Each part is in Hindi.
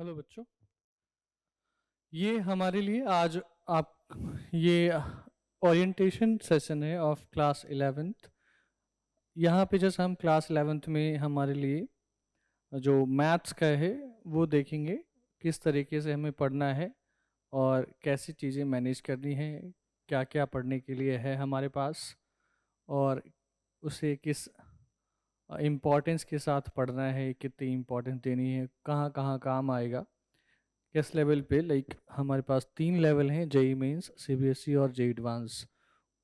हेलो बच्चों, ये हमारे लिए आज आप ये ओरिएंटेशन सेशन है ऑफ क्लास 11th। यहाँ पे जैसे हम क्लास 11th में हमारे लिए जो मैथ्स का है वो देखेंगे, किस तरीके से हमें पढ़ना है और कैसी चीज़ें मैनेज करनी है, क्या क्या पढ़ने के लिए है हमारे पास और उसे किस इम्पोर्टेंस के साथ पढ़ना है, कितनी इम्पोर्टेंस देनी है, कहाँ कहाँ काम आएगा, किस लेवल पे। लाइक हमारे पास 3 लेवल हैं, जेई मेंस, सीबीएसई और जेई एडवांस।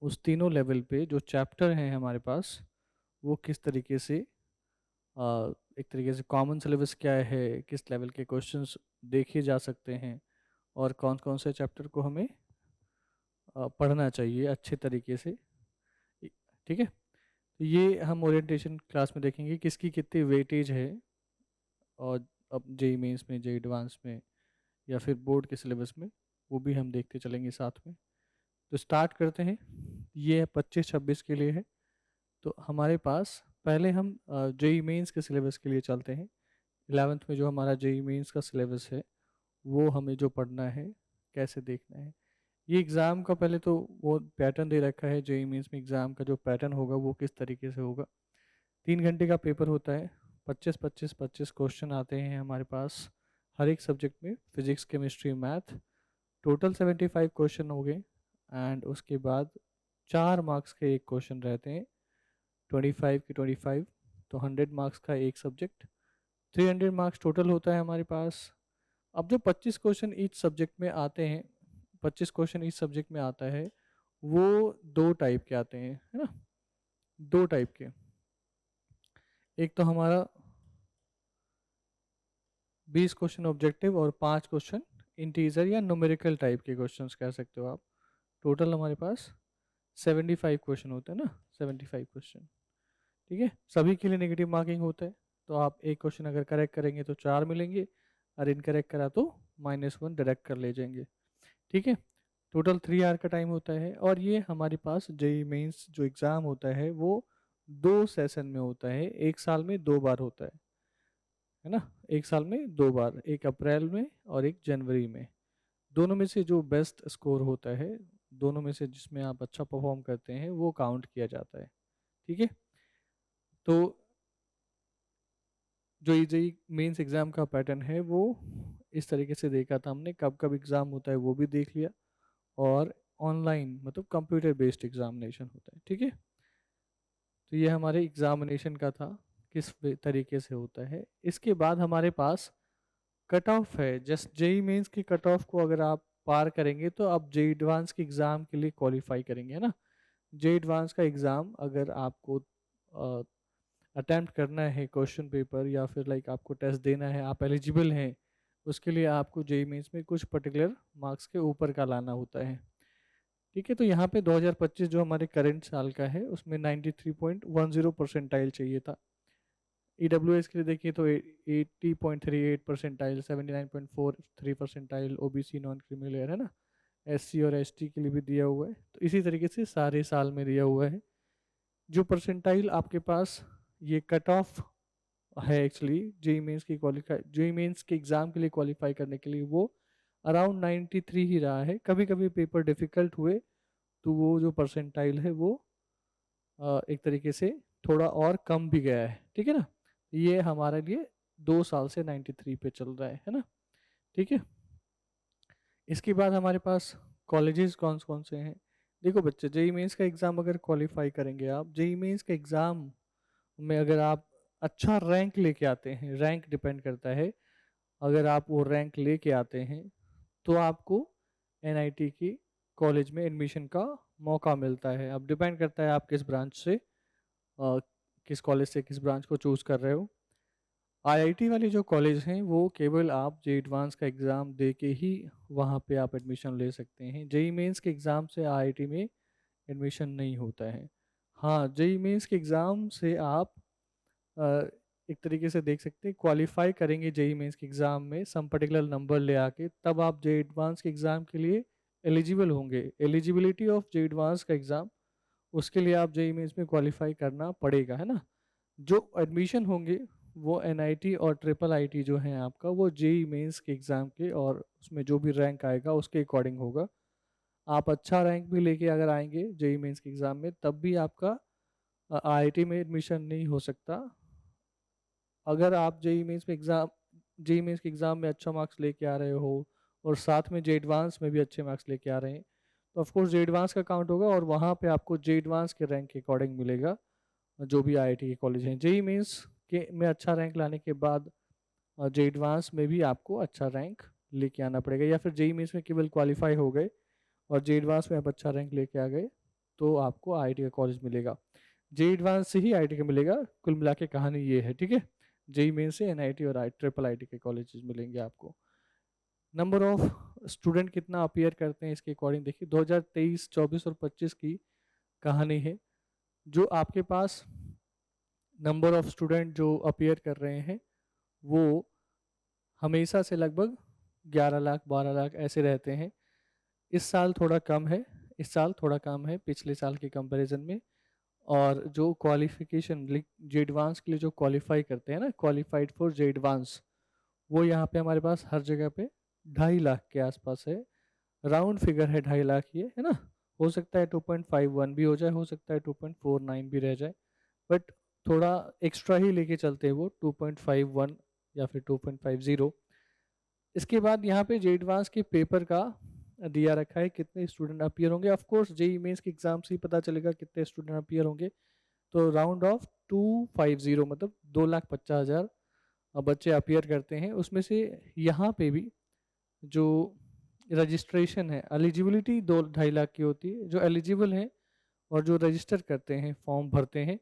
उस तीनों लेवल पे जो चैप्टर हैं हमारे पास वो किस तरीके से एक तरीके से कॉमन सिलेबस क्या है, किस लेवल के क्वेश्चंस देखे जा सकते हैं और कौन कौन से चैप्टर को हमें पढ़ना चाहिए अच्छे तरीके से। ठीक है, तो ये हम ओरिएंटेशन क्लास में देखेंगे किसकी कितनी वेटेज है, और अब जेई मेंस में, जेई एडवांस में या फिर बोर्ड के सिलेबस में, वो भी हम देखते चलेंगे साथ में। तो स्टार्ट करते हैं। ये 25-26 के लिए है। तो हमारे पास पहले हम जेई मेंस के सिलेबस के लिए चलते हैं। 11th में जो हमारा जेई मेंस का सिलेबस है वो हमें जो पढ़ना है, कैसे देखना है। ये एग्ज़ाम का पहले तो वो पैटर्न दे रखा है। जेई मेंस में एग्ज़ाम का जो पैटर्न होगा वो किस तरीके से होगा। 3 घंटे का पेपर होता है। 25-25-25 क्वेश्चन आते हैं हमारे पास हर एक सब्जेक्ट में, physics, chemistry, math. Total 75 question हो गए। एंड उसके बाद 4 मार्क्स के एक क्वेश्चन रहते हैं, 25 के 25। तो 100 मार्क्स का एक सब्जेक्ट, 300 मार्क्स टोटल होता है हमारे पास। अब जो 25 क्वेश्चन ईच सब्जेक्ट में आते हैं, 25 क्वेश्चन ईच सब्जेक्ट में आता है, वो 2 टाइप के आते हैं, है ना। 2 टाइप के। एक तो हमारा 20 क्वेश्चन ऑब्जेक्टिव और 5 क्वेश्चन इंटीजर या न्यूमेरिकल टाइप के क्वेश्चंस कह सकते हो आप। टोटल हमारे पास 75 क्वेश्चन होते हैं ना, 75 क्वेश्चन। ठीक है, सभी के लिए नेगेटिव मार्किंग होता है। तो आप एक क्वेश्चन अगर करेक्ट करेंगे तो 4 मिलेंगे, और इनकरेक्ट करा तो -1 डायरेक्ट कर ले जाएंगे। ठीक है, टोटल 3 आवर का टाइम होता है। और ये हमारे पास जेई मेंस जो एग्ज़ाम होता है वो 2 सेशन में होता है, एक साल में 2 बार होता है ना। एक साल में 2 बार, एक अप्रैल में और एक जनवरी में। दोनों में से जो बेस्ट स्कोर होता है, दोनों में से जिसमें आप अच्छा परफॉर्म करते हैं वो काउंट किया जाता है। ठीक है, तो जो जेई मेंस एग्ज़ाम का पैटर्न है वो इस तरीके से देखा था हमने। कब कब एग्ज़ाम होता है वो भी देख लिया, और ऑनलाइन मतलब कंप्यूटर बेस्ड एग्जामिनेशन होता है। ठीक है, तो ये हमारे एग्जामिनेशन का था, किस तरीके से होता है। इसके बाद हमारे पास कट ऑफ है। जस्ट जेई मेंस की कट ऑफ को अगर आप पार करेंगे तो आप जेई एडवांस के एग्ज़ाम के लिए क्वालिफाई करेंगे, है ना। जेई एडवांस का एग्ज़ाम अगर आपको अटेम्प्ट करना है, क्वेश्चन पेपर या फिर लाइक आपको टेस्ट देना है, आप एलिजिबल हैं, उसके लिए आपको जेई मेंस में कुछ पर्टिकुलर मार्क्स के ऊपर का लाना होता है। ठीक है, तो यहाँ पे 2025 जो हमारे करंट साल का है उसमें 93.10 परसेंटाइल चाहिए था। ईडब्ल्यूएस के लिए देखिए तो 80.38 percentile, 79.43 percentile OBC non creamy layer, है ना। एससी और एसटी के लिए भी दिया हुआ है। तो इसी तरीके से सारे साल में दिया हुआ है। जो परसेंटाइल आपके पास ये कट ऑफ है एक्चुअली जेई मेंस की क्वालिफाई, जेई मेंस के एग्ज़ाम के लिए क्वालिफाई करने के लिए, वो अराउंड 93 ही रहा है। कभी कभी पेपर डिफ़िकल्ट हुए तो वो जो परसेंटाइल है वो एक तरीके से थोड़ा और कम भी गया है। ठीक है ना, ये हमारे लिए 2 साल से 93 पे चल रहा है ना। ठीक है, इसके बाद हमारे पास कॉलेजेस कौन कौन से हैं। देखो बच्चे, जेई मेंस का एग्ज़ाम अगर क्वालिफाई करेंगे आप, जेई मेंस के एग्ज़ाम में अगर आप अच्छा रैंक लेके आते हैं, रैंक डिपेंड करता है, अगर आप वो रैंक लेके आते हैं तो आपको एनआईटी की कॉलेज में एडमिशन का मौका मिलता है। अब डिपेंड करता है आप किस ब्रांच से, किस कॉलेज से किस ब्रांच को चूज़ कर रहे हो। आईआईटी वाले जो कॉलेज हैं वो केवल आप जेई एडवांस का एग्ज़ाम दे के ही वहाँ पे आप एडमिशन ले सकते हैं। जेई मेंस के एग्ज़ाम से आईआईटी में एडमिशन नहीं होता है। हाँ, जेई मेंस के एग्ज़ाम से आप अ, एक तरीके से देख सकते हैं, क्वालिफाई करेंगे जेई मेंस के एग्ज़ाम में सम पर्टिकुलर नंबर ले आके, तब आप जेई एडवांस के एग्ज़ाम के लिए एलिजिबल होंगे। एलिजिबिलिटी ऑफ जेई एडवांस का एग्ज़ाम, उसके लिए आप जेई मेंस में क्वालिफाई करना पड़ेगा, है ना। जो एडमिशन होंगे वो एनआईटी और ट्रिपल आईटी जो है आपका, वो जेई मेंस के एग्ज़ाम के और उसमें जो भी रैंक आएगा उसके अकॉर्डिंग होगा। आप अच्छा रैंक भी लेके अगर आएंगे जेई मेंस के एग्ज़ाम में, तब भी आपका आईआईटी में एडमिशन नहीं हो सकता। अगर आप जेई मेंस के एग्ज़ाम में अच्छा मार्क्स लेके आ रहे हो और साथ में जे एडवांस में भी अच्छे मार्क्स लेके आ रहे हैं, तो ऑफकोर्स जे एडवांस का काउंट होगा और वहाँ पे आपको जे एडवांस के रैंक के अकॉर्डिंग मिलेगा जो भी आईआईटी के कॉलेज हैं। जेई मेंस के में अच्छा रैंक लाने के बाद जे एडवांस में भी आपको अच्छा रैंक लेके आना पड़ेगा, या फिर जेई मेंस में केवल क्वालिफाई हो गए और जे एडवांस में आप अच्छा रैंक लेके आ गए तो आपको आईआईटी का कॉलेज मिलेगा। जे एडवांस से ही आईआईटी का मिलेगा। कुल मिला के कहानी ये है, ठीक है। जेई मेन से एनआईटी और ट्रिपल आईटी के कॉलेजेस मिलेंगे आपको। नंबर ऑफ स्टूडेंट कितना अपीयर करते हैं इसके अकॉर्डिंग देखिए, 2023, 24 और 25 की कहानी है। जो आपके पास नंबर ऑफ स्टूडेंट जो अपीयर कर रहे हैं वो हमेशा से लगभग 11 लाख 12 लाख ऐसे रहते हैं। इस साल थोड़ा कम है, इस साल थोड़ा कम है पिछले साल के कंपैरिजन में। और जो क्वालिफिकेशन जे एडवांस के लिए जो क्वालिफाई करते हैं ना, क्वालिफाइड फॉर जे एडवांस, वो यहाँ पे हमारे पास हर जगह पे 2.5 लाख के आसपास है। राउंड फिगर है 2.5 लाख, ये है ना। हो सकता है 2.51 भी हो जाए, हो सकता है 2.49 भी रह जाए, बट थोड़ा एक्स्ट्रा ही लेके चलते हैं वो 2.51 या फिर 2.50। इसके बाद यहाँ पे जे एडवांस के पेपर का दिया रखा है कितने स्टूडेंट अपीयर होंगे। ऑफ कोर्स जेई मेंस के एग्जाम से ही पता चलेगा कितने स्टूडेंट अपीयर होंगे। तो राउंड ऑफ 250 मतलब 2,50,000 बच्चे अपीयर करते हैं। उसमें से यहाँ पे भी जो रजिस्ट्रेशन है, एलिजिबिलिटी 2-2.5 लाख की होती है। जो एलिजिबल हैं और जो रजिस्टर करते हैं, फॉर्म भरते हैं,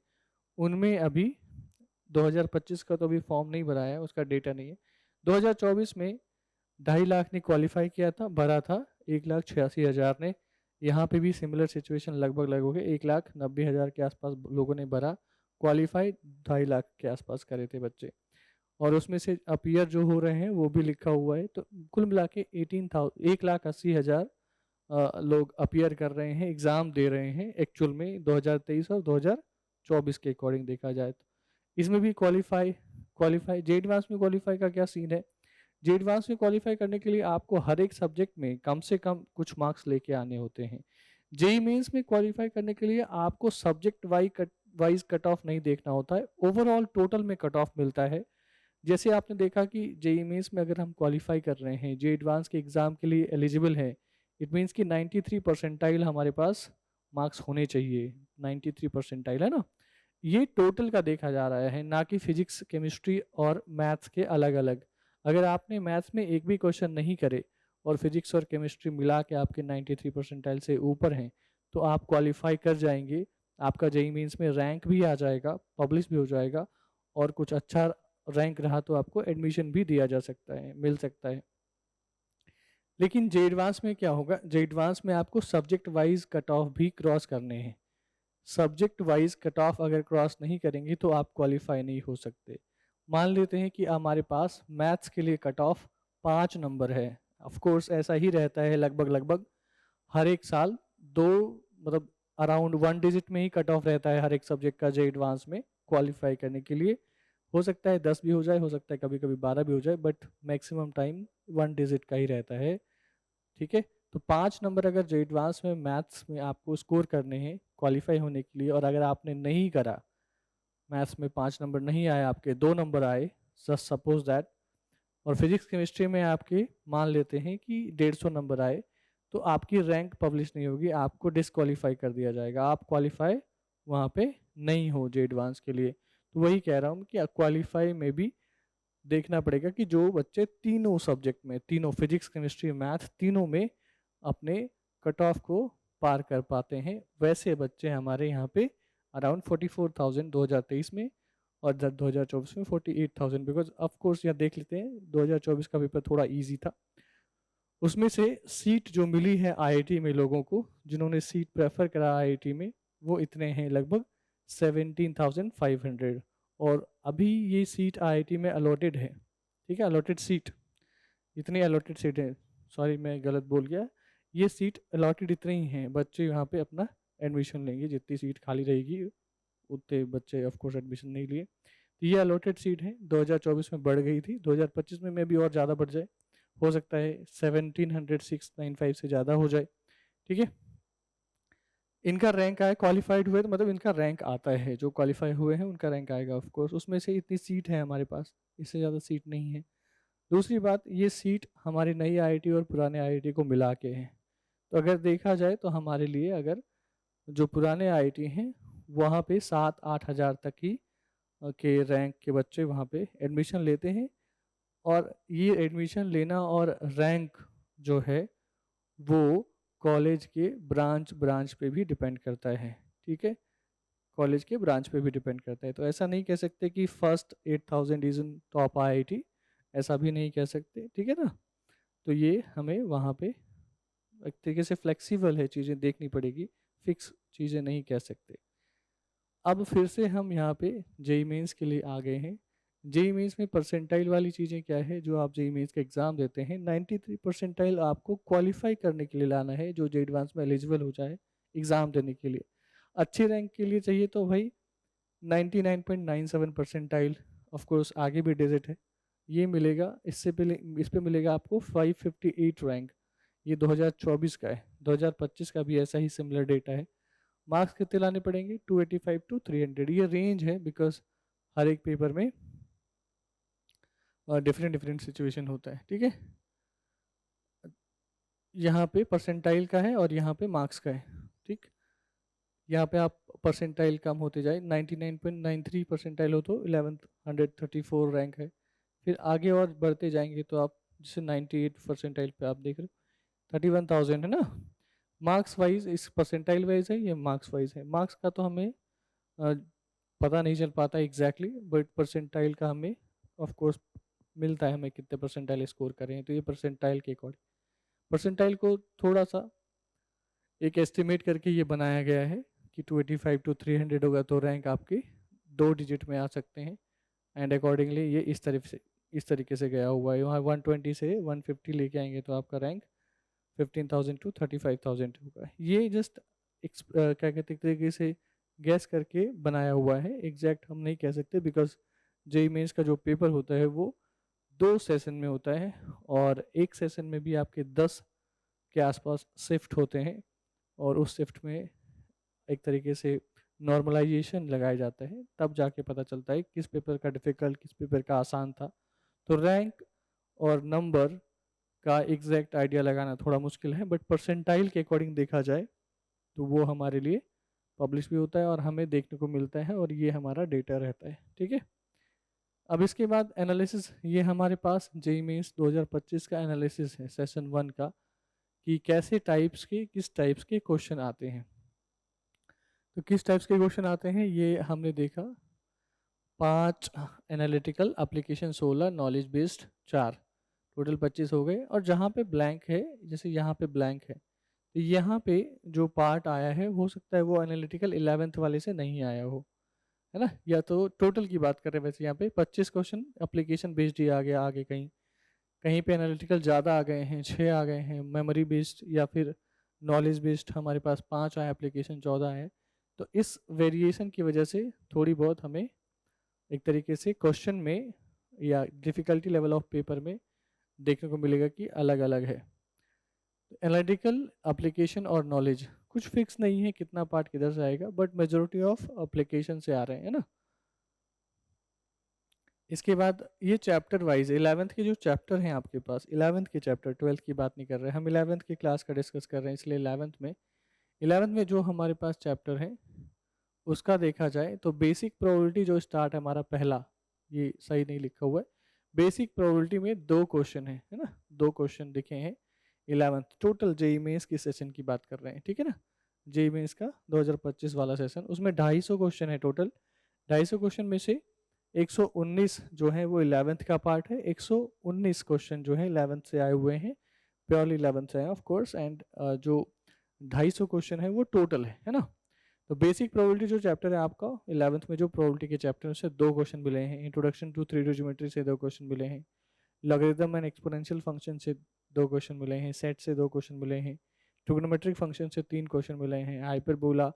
उनमें अभी 2025 का तो अभी फॉर्म नहीं भरा है, उसका डेटा नहीं है। 2024 में 2.5 लाख ने क्वालिफाई किया था, भरा था 1,86,000 ने। यहाँ पे भी सिमिलर सिचुएशन लगभग लगभग 1,90,000 के आसपास लोगों ने भरा, क्वालिफाई 2.5 लाख के आसपास करे थे बच्चे। और उसमें से अपीयर जो हो रहे हैं वो भी लिखा हुआ है। तो कुल मिला के 1,80,000 लोग अपीयर कर रहे हैं, एग्ज़ाम दे रहे हैं एक्चुअल में 2023 और 2024 के अकॉर्डिंग देखा जाए तो। इसमें भी क्वालिफाई जे एडवांस में क्वालिफाई का क्या सीन है। जे एडवांस में क्वालिफाई करने के लिए आपको हर एक सब्जेक्ट में कम से कम कुछ मार्क्स लेके आने होते हैं। जेई मेंस में क्वालिफाई करने के लिए आपको सब्जेक्ट वाइज कट ऑफ नहीं देखना होता है, ओवरऑल टोटल में कट ऑफ मिलता है। जैसे आपने देखा कि जेई मेंस में अगर हम क्वालिफाई कर रहे हैं, जे एडवांस के एग्ज़ाम के लिए एलिजिबल है, इट मीन्स कि 93 परसेंटाइल हमारे पास मार्क्स होने चाहिए। 93 परसेंटाइल है ना, ये टोटल का देखा जा रहा है, ना कि फिजिक्स केमिस्ट्री और मैथ्स के अलग अलग। अगर आपने मैथ्स में एक भी क्वेश्चन नहीं करे और फिजिक्स और केमिस्ट्री मिला के आपके 93 परसेंटाइल से ऊपर हैं, तो आप क्वालिफाई कर जाएंगे। आपका जेई मेंस में रैंक भी आ जाएगा, पब्लिश भी हो जाएगा, और कुछ अच्छा रैंक रहा तो आपको एडमिशन भी दिया जा सकता है, मिल सकता है। लेकिन जे एडवांस में क्या होगा, जे एडवांस में आपको सब्जेक्ट वाइज कट ऑफ भी क्रॉस करने हैं। सब्जेक्ट वाइज कट ऑफ अगर क्रॉस नहीं करेंगे तो आप क्वालिफाई नहीं हो सकते। मान लेते हैं कि हमारे पास मैथ्स के लिए कट ऑफ 5 नंबर है। ऑफ कोर्स ऐसा ही रहता है लगभग लगभग हर एक साल, दो मतलब अराउंड 1 डिजिट में ही कट ऑफ रहता है हर एक सब्जेक्ट का जे एडवांस में क्वालिफाई करने के लिए। हो सकता है 10 भी हो जाए, हो सकता है कभी कभी 12 भी हो जाए, बट मैक्सिमम टाइम 1 डिजिट का ही रहता है, ठीक है। तो 5 नंबर अगर जे एडवांस में मैथ्स में आपको स्कोर करने हैं क्वालिफाई होने के लिए, और अगर आपने नहीं करा, मैथ्स में 5 नंबर नहीं आए, आपके 2 नंबर आए, जस्ट सपोज दैट, और फिजिक्स केमिस्ट्री में आपके मान लेते हैं कि 150 नंबर आए, तो आपकी रैंक पब्लिश नहीं होगी, आपको डिसक्वालीफाई कर दिया जाएगा, आप क्वालिफाई वहाँ पे नहीं हो जे एडवांस के लिए। तो वही कह रहा हूँ कि क्वालिफाई में भी देखना पड़ेगा कि जो बच्चे तीनों सब्जेक्ट में, तीनों फिजिक्स केमिस्ट्री मैथ तीनों में अपने कट ऑफ को पार कर पाते हैं, वैसे बच्चे हमारे यहाँ पे अराउंड 44,000 2023 में, और 2024 में 48,000। बिकॉज ऑफ कोर्स यहाँ देख लेते हैं 2024 का पेपर थोड़ा इजी था, उसमें से सीट जो मिली है आईआईटी में लोगों को, जिन्होंने सीट प्रेफर करा आईआईटी में, वो इतने हैं लगभग 17,500। और अभी ये सीट आईआईटी में अलॉटेड है, ठीक है, अलॉटेड सीट, इतनी अलॉटेड सीट है, सॉरी मैं गलत बोल गया, ये सीट अलॉटेड इतने ही हैं, बच्चे यहाँ पे अपना एडमिशन लेंगे, जितनी सीट खाली रहेगी उतने बच्चे ऑफ कोर्स एडमिशन नहीं लिए। तो ये अलॉटेड सीट है, 2024 में बढ़ गई थी, 2025 में भी और ज़्यादा बढ़ जाए, हो सकता है 170695 से ज़्यादा हो जाए। ठीक है, इनका रैंक आया, क्वालिफाइड हुए तो मतलब इनका रैंक आता है, जो क्वालिफाई हुए हैं उनका रैंक आएगा ऑफ कोर्स। उसमें से इतनी सीट है हमारे पास, इससे ज़्यादा सीट नहीं है। दूसरी बात, ये सीट हमारी नई आईआईटी और पुराने आईआईटी को मिला के है। तो अगर देखा जाए तो हमारे लिए, अगर जो पुराने आईआईटी हैं वहाँ पे 7-8 हज़ार तक ही के रैंक के बच्चे वहाँ पे एडमिशन लेते हैं। और ये एडमिशन लेना और रैंक जो है वो कॉलेज के ब्रांच पे भी डिपेंड करता है। ठीक है, कॉलेज के ब्रांच पे भी डिपेंड करता है। तो ऐसा नहीं कह सकते कि first 8000 is in top IIT, ऐसा भी नहीं कह सकते। ठीक है ना, तो ये हमें वहाँ पे एक तरीके से फ्लेक्सिबल है, चीज़ें देखनी पड़ेगी, फिक्स चीज़ें नहीं कह सकते। अब फिर से हम यहाँ पे जेई मेंस के लिए आ गए हैं। जेई मेंस में परसेंटाइल वाली चीज़ें क्या है, जो आप जेई मेंस का एग्ज़ाम देते हैं 93 परसेंटाइल आपको क्वालिफाई करने के लिए लाना है, जो जेई एडवांस में एलिजिबल हो जाए एग्ज़ाम देने के लिए। अच्छे रैंक के लिए चाहिए तो भाई 99.97 परसेंटाइल, ऑफ कोर्स आगे भी डिजिट है, ये मिलेगा। इससे पहले इस पे मिलेगा आपको 558 रैंक, ये 2024 का है। 2025 का भी ऐसा ही सिमिलर डेटा है। मार्क्स कितने लाने पड़ेंगे, 285 to 300, ये रेंज है, बिकॉज हर एक पेपर में डिफरेंट डिफरेंट सिचुएशन होता है। ठीक है, यहाँ पे परसेंटाइल का है और यहाँ पे मार्क्स का है। ठीक, यहाँ पे आप परसेंटाइल कम होते जाए, 99.93 परसेंटाइल हो तो 1134 रैंक है। फिर आगे और बढ़ते जाएंगे तो आप जैसे 98 परसेंटाइल पे आप देख रहे हो 31,000 है ना। मार्क्स वाइज इस परसेंटाइल वाइज है, ये मार्क्स वाइज है। मार्क्स का तो हमें पता नहीं चल पाता एग्जैक्टली, बट परसेंटाइल का हमें ऑफ कोर्स मिलता है, हमें कितने परसेंटाइल स्कोर करें। तो ये परसेंटाइल के अकॉर्डिंग, परसेंटाइल को थोड़ा सा एक एस्टिमेट करके ये बनाया गया है कि 285 to 300 होगा तो रैंक आपकी 2 डिजिट में आ सकते हैं। एंड अकॉर्डिंगली ये इस तरीके से गया हुआ है। वहाँ 120 से 150 लेके आएंगे तो आपका रैंक 15,000 to 35,000 होगा। ये जस्ट क्या कहते हैं, एक तरीके से गैस करके बनाया हुआ है, एग्जैक्ट हम नहीं कह सकते, बिकॉज जेई मेंस का जो पेपर होता है वो 2 सेशन में होता है, और एक सेशन में भी आपके 10 के आसपास शिफ्ट होते हैं, और उस शिफ्ट में एक तरीके से नॉर्मलाइजेशन लगाया जाता है, तब जाके पता चलता है किस पेपर का डिफ़िकल्ट, किस पेपर का आसान था। तो रैंक और नंबर का एग्जैक्ट आइडिया लगाना थोड़ा मुश्किल है, बट परसेंटाइल के अकॉर्डिंग देखा जाए तो वो हमारे लिए पब्लिश भी होता है और हमें देखने को मिलता है, और ये हमारा डेटा रहता है। ठीक है, अब इसके बाद एनालिसिस, ये हमारे पास जेईई मेंस 2025 का एनालिसिस है सेशन 1 का, कि कैसे टाइप्स के, किस टाइप्स के क्वेश्चन आते हैं। तो किस टाइप्स के क्वेश्चन आते हैं ये हमने देखा, 5 analytical, application 16, knowledge based 4, total 25 हो गए। और जहाँ पे ब्लैंक है, जैसे यहाँ पे ब्लैंक है, तो यहाँ पे जो पार्ट आया है हो सकता है वो एनालिटिकल 11th वाले से नहीं आया हो, है ना। या तो टोटल की बात कर रहे हैं, वैसे यहाँ पे 25 क्वेश्चन एप्लीकेशन बेस्ड ही आ गया, आगे कहीं कहीं पे एनालिटिकल ज़्यादा आ गए हैं, 6 आ गए हैं, मेमोरी बेस्ड या फिर नॉलेज बेस्ड हमारे पास 5 आए, एप्लीकेशन 14 है। तो इस वेरिएशन की वजह से थोड़ी बहुत हमें एक तरीके से क्वेश्चन में या डिफ़िकल्टी लेवल ऑफ पेपर में देखने को मिलेगा कि अलग अलग है। एनालिटिकल, एप्लीकेशन और नॉलेज कुछ फिक्स नहीं है कितना पार्ट किधर से आएगा, बट मेजोरिटी ऑफ एप्लीकेशन से आ रहे हैं ना। इसके बाद ये चैप्टर वाइज 11th के जो चैप्टर हैं आपके पास, 11th के चैप्टर, 12th की बात नहीं कर रहे हम, 11th की क्लास का डिस्कस कर रहे हैं, इसलिए 11th में जो हमारे पास चैप्टर है उसका देखा जाए तो बेसिक प्रोबेबिलिटी जो स्टार्ट है हमारा पहला, ये सही नहीं लिखा हुआ है, बेसिक प्रोबेबिलिटी में 2 क्वेश्चन है ना, 2 क्वेश्चन दिखे हैं 11th। टोटल जेईई मेंस की सेशन की बात कर रहे हैं, ठीक है ना, जेईई मेंस का 2025 वाला सेशन, उसमें 250 क्वेश्चन है टोटल। 250 क्वेश्चन में से 119 जो है वो 11th का पार्ट है, 119 क्वेश्चन जो है 11th से आए हुए हैं, प्योरली 11th से आए ऑफ कोर्स। एंड जो 250 क्वेश्चन है वो टोटल है ना। तो बेसिक प्रोबेबिलिटी जो चैप्टर है आपका 11th में, जो प्रोबेबिलिटी के चैप्टर से 2 क्वेश्चन मिले हैं, इंट्रोडक्शन टू 3D ज्योमेट्री से 2 क्वेश्चन मिले हैं, लॉगरिथम एंड एक्सपोनेंशियल फंक्शन से 2 क्वेश्चन मिले हैं, सेट से 2 क्वेश्चन मिले हैं, ट्रिग्नोमेट्रिक फंक्शन से 3 क्वेश्चन मिले हैं, hyperbola,